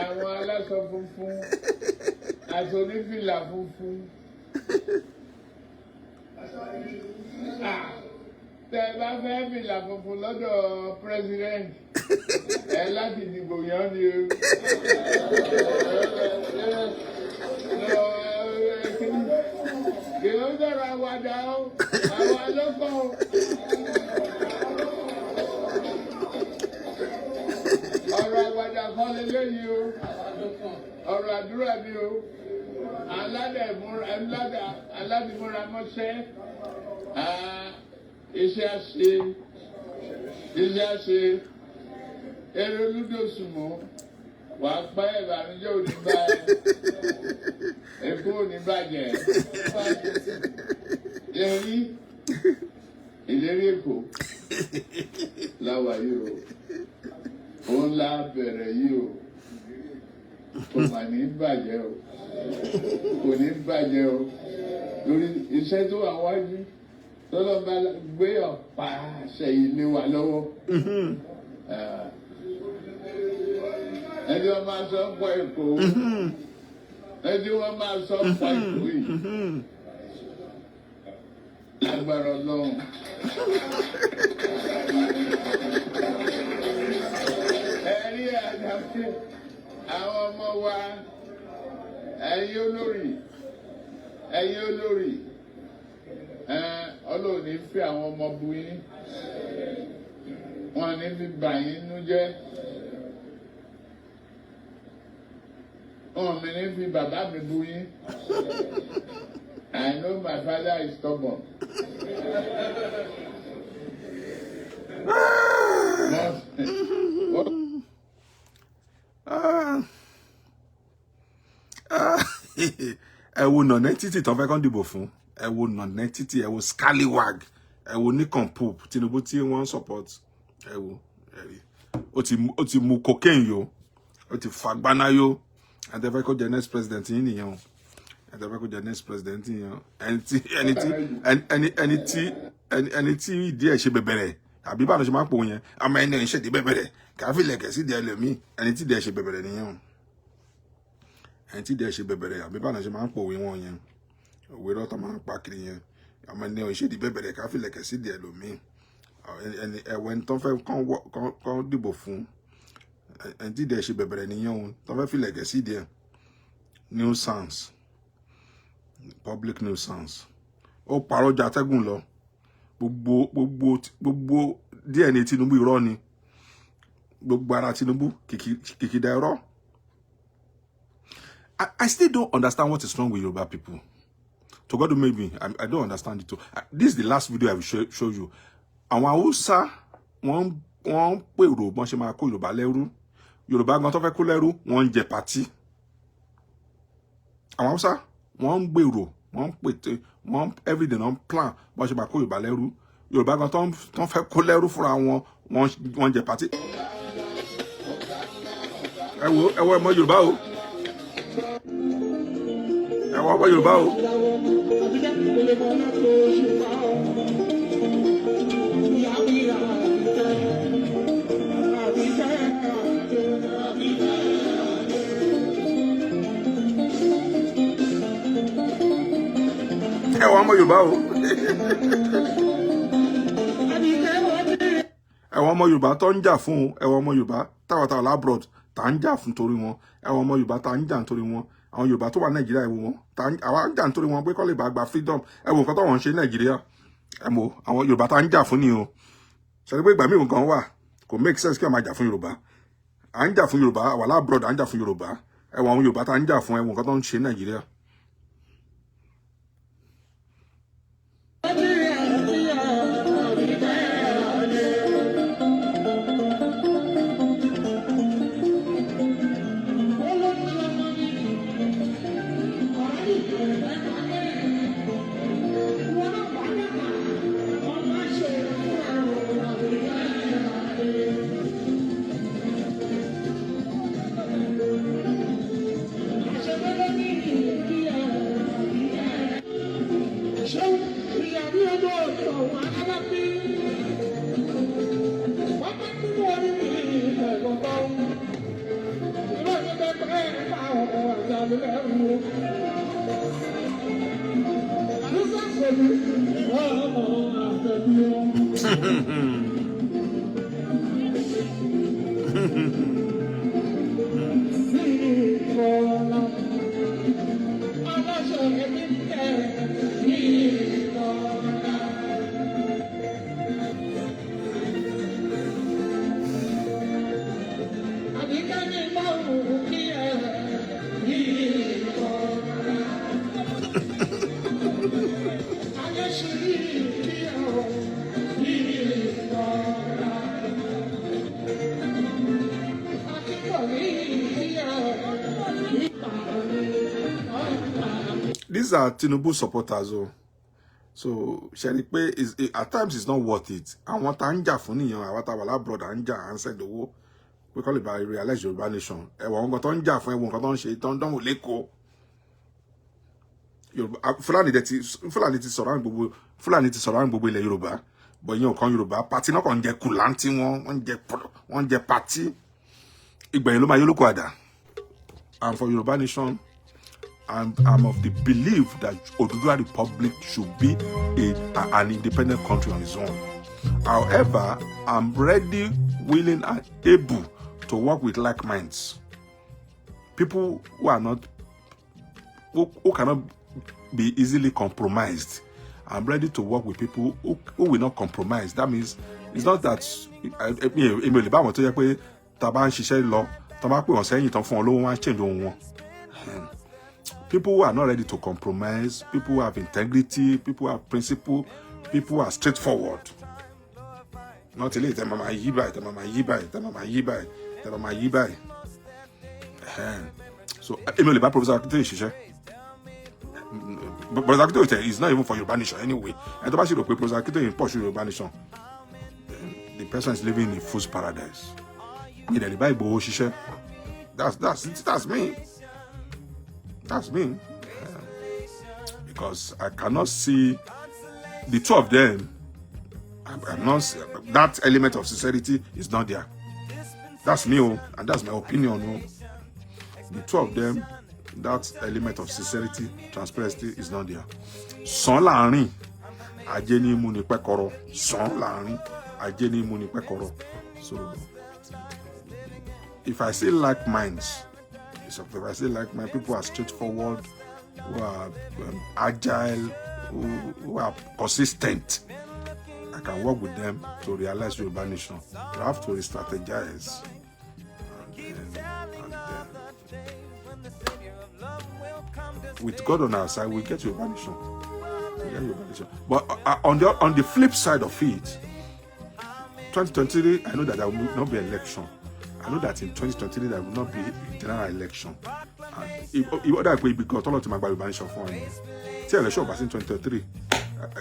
S8: àwọn aláṣọ funfun, àti onífìlà funfun. Tẹ́ bá fẹ́ fìlà funfun lọ́dọ̀ president. Ẹ láti dìbò yàn ni o. Kì í sọ̀rọ̀ àwàdà o, àwa ló kọ́ o. Ọ̀rọ̀ àwàdà kan lélẹ́yìí o, ọ̀rọ̀ àdúrà ni o. Aládìmúra mọ́ṣẹ́, iṣẹ́ àṣe. Èrè olúdòsùnmọ́ wàá pẹ́ ìbànújẹ́ òní bá ẹ̀kọ́ òní bàjẹ́ èrí ìlérí èkó láwa yìí o òun la bẹ̀rẹ̀ yìí o kò mà ní bàjẹ́ o kò ní bàjẹ́ o lórí iṣẹ́ tó wà wájú tọ́lọ́ bá gbé ọ̀pá àṣẹ ilé wa lọ́wọ́. Ẹni wọ́n máa sọ pọ̀ Èkó, ẹni wọ́n máa sọ pọ̀ Èkó yìí, lágbára Ọlọ́run. Ẹ̀rí àdàpé àwọn ọmọ wa, ẹ̀yin olórí, Ọlọ́run ní fi àwọn ọmọ bu yín, wọ́n ní fi bà yín nú jẹ́. Oh, mi ní fi bàbá mi bu yín. I know my father is stubborn.
S2: Ẹ wo nọ̀nẹ́ títì tán fẹ́ kán dìbò fún. Ẹ wo nọ̀nẹ́ títì, ẹ wo scallywag, ẹ wo Nikon Pope, Tinubu tí wọ́n support. Ẹ wo, ó ti mu cocaine yo, ó ti fagbana yo. And the record the next president in you. And the record the next president in you. Anything dear she bebere. Abi ba no se ma po yen. Ama ene se de bebere. Ka fi leke si de lomi. Anything dear she bebere ni yan. Anything dear she bebere. Abi ba no se ma po won yen. We ro ta ma pa kiri yen. Ama ene se de bebere ka fi leke si de lomi. When ton fe kon dibo fún. And did there she be better than you? Don't feel like I see there. Nuisance. Public nuisance. Oh, paro jatagun lo. Gbogbo DNA Tinubu irọ́ ni. Gbogbo ara Tinubu kìkìdá irọ́. I still don't understand what is wrong with Yoruba people. To God who made me, I don't understand it too. This is the last video I will show you. Àwọn Hausa wọ́n pèrò bọ́n ṣe máa kó Yorùbá lẹ́rú. Yorùbá gan tó fẹ́ kó lẹ́rú wọ́n ń jẹ pàtí. Àwọn Haúsá wọ́n ń gbèrò, wọ́n ń pète, wọ́n everyday non plan bó ṣe bá kó Yorùbá lẹ́rú. Yorùbá gan tó fẹ́ kó lẹ́rú fúnra wọn wọ́n ń jẹ pàtí. Ẹ wo ọmọ Yorùbá o. Ẹ wo ọmọ Yorùbá o. Ẹ wo ọmọ Yorùbá o. Ẹ wo ọmọ Yorùbá tó ń jà fún, ẹ wo ọmọ Yorùbá táwa labroad tá ń jà fún torí wọn. Ẹ wo ọmọ Yorùbá tá ń jà nítorí wọn. Àwọn Yorùbá tó wà Nàìjíríà ẹ wo wọn. Àwa ń jà nítorí wọn pé kó lè bá gba freedom. Ẹ wo nǹkan tó wọ́n ń ṣe Nàìjíríà. Ẹ mọ̀ àwọn Yorùbá tá ń jà fún ni o. Ṣé pé ìgbà míì gan wà kò make sense kí a máa jà fún Yorùbá. À ń jà fún Yorùbá, àwa labroad à ń jà fún Yorùbá. Ẹ wo àwọn Yorùbá tá ń jà fún, ẹ wo nǹkan tó ń ṣe Nàìjíríà. These are Tinubu supporters, so at times it's not worth it. Àwọn tá ń jà fún nìyẹn, àwọn tá wà labroad à ń jà, à ń send owó. We call it by realize Yorùbá nation. Ẹ wo nǹkan tó ń jà fún, ẹ wo nǹkan tó ń ṣe, tó ń dánwò lẹ́kọ̀ọ́. Fúlàní ti sọ̀rọ̀ àwọn gbogbo ilẹ̀ Yorùbá. But ìyẹn ò kan Yorùbá, party náà kàn ń jẹ kùlántì wọ́n ń jẹ party. Ìgbẹ̀yìn ló máa yọ lóko àdá. And for Yorùbá nation, I'm of the belief that Oduduwa Republic should be an independent country on its own. However, I'm ready, willing, and able to work with like minds. People who are not, who cannot be easily compromised. I'm ready to work with people who will not compromise. That means it's not that people who are not ready to compromise, people who have integrity, people who have principle, people who are straightforward. Not late, so Emily, Professor Akito is not even for Yoruba Nation anyway. And the Professor Akito in Porsche Yoruba Nation, the person is living in a fool's paradise. That's me. That's me. Because I cannot see the two of them. I'm not, that element of sincerity is not there. That's me, and that's my opinion. The two of them, that element of sincerity, transparency is not there. Son láàrin, ajé ni mú ni pẹ́kọ̀rọ̀. Son láàrin, ajé ni mú ni pẹ́kọ̀rọ̀. So, if I say like minds, if I say like my people are straightforward, who are agile, who are consistent, I can work with them to realize Yoruba nation. You have to re-strategize. With God on our side, we get Yoruba nation. But on the flip side of it, 2023, I know that there will not be election. I know that in 2023 there will not be a general election. And if other way because all of them are going to banish for you. See election in 2023,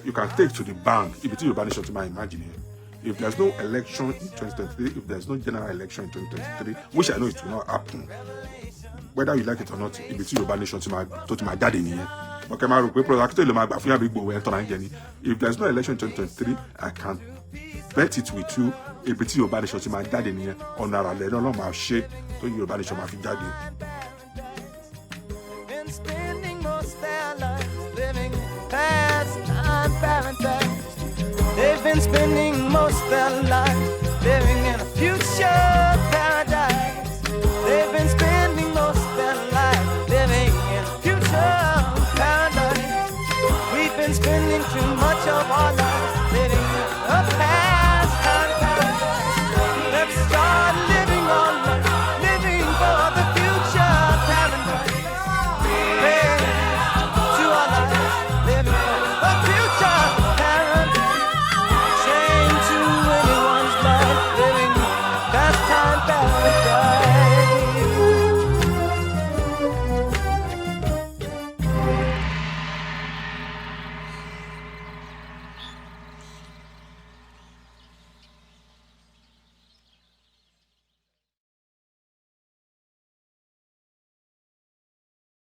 S2: you can take to the bank if it's your banish to my imagining. If there's no election in 2023, if there's no general election in 2023, which I know it will not happen, whether you like it or not, if it's your nation to my daddy, okay, if there's no election in 2023, I can bet it with you. If it's your nation to my daddy, on our level, on my shape, to your nation, my daddy.
S9: Been spending most their lives living past and paradise. They've been spending most their lives living in a future paradise. They've been spending most their lives living in a future paradise. We've been spending too much of our lives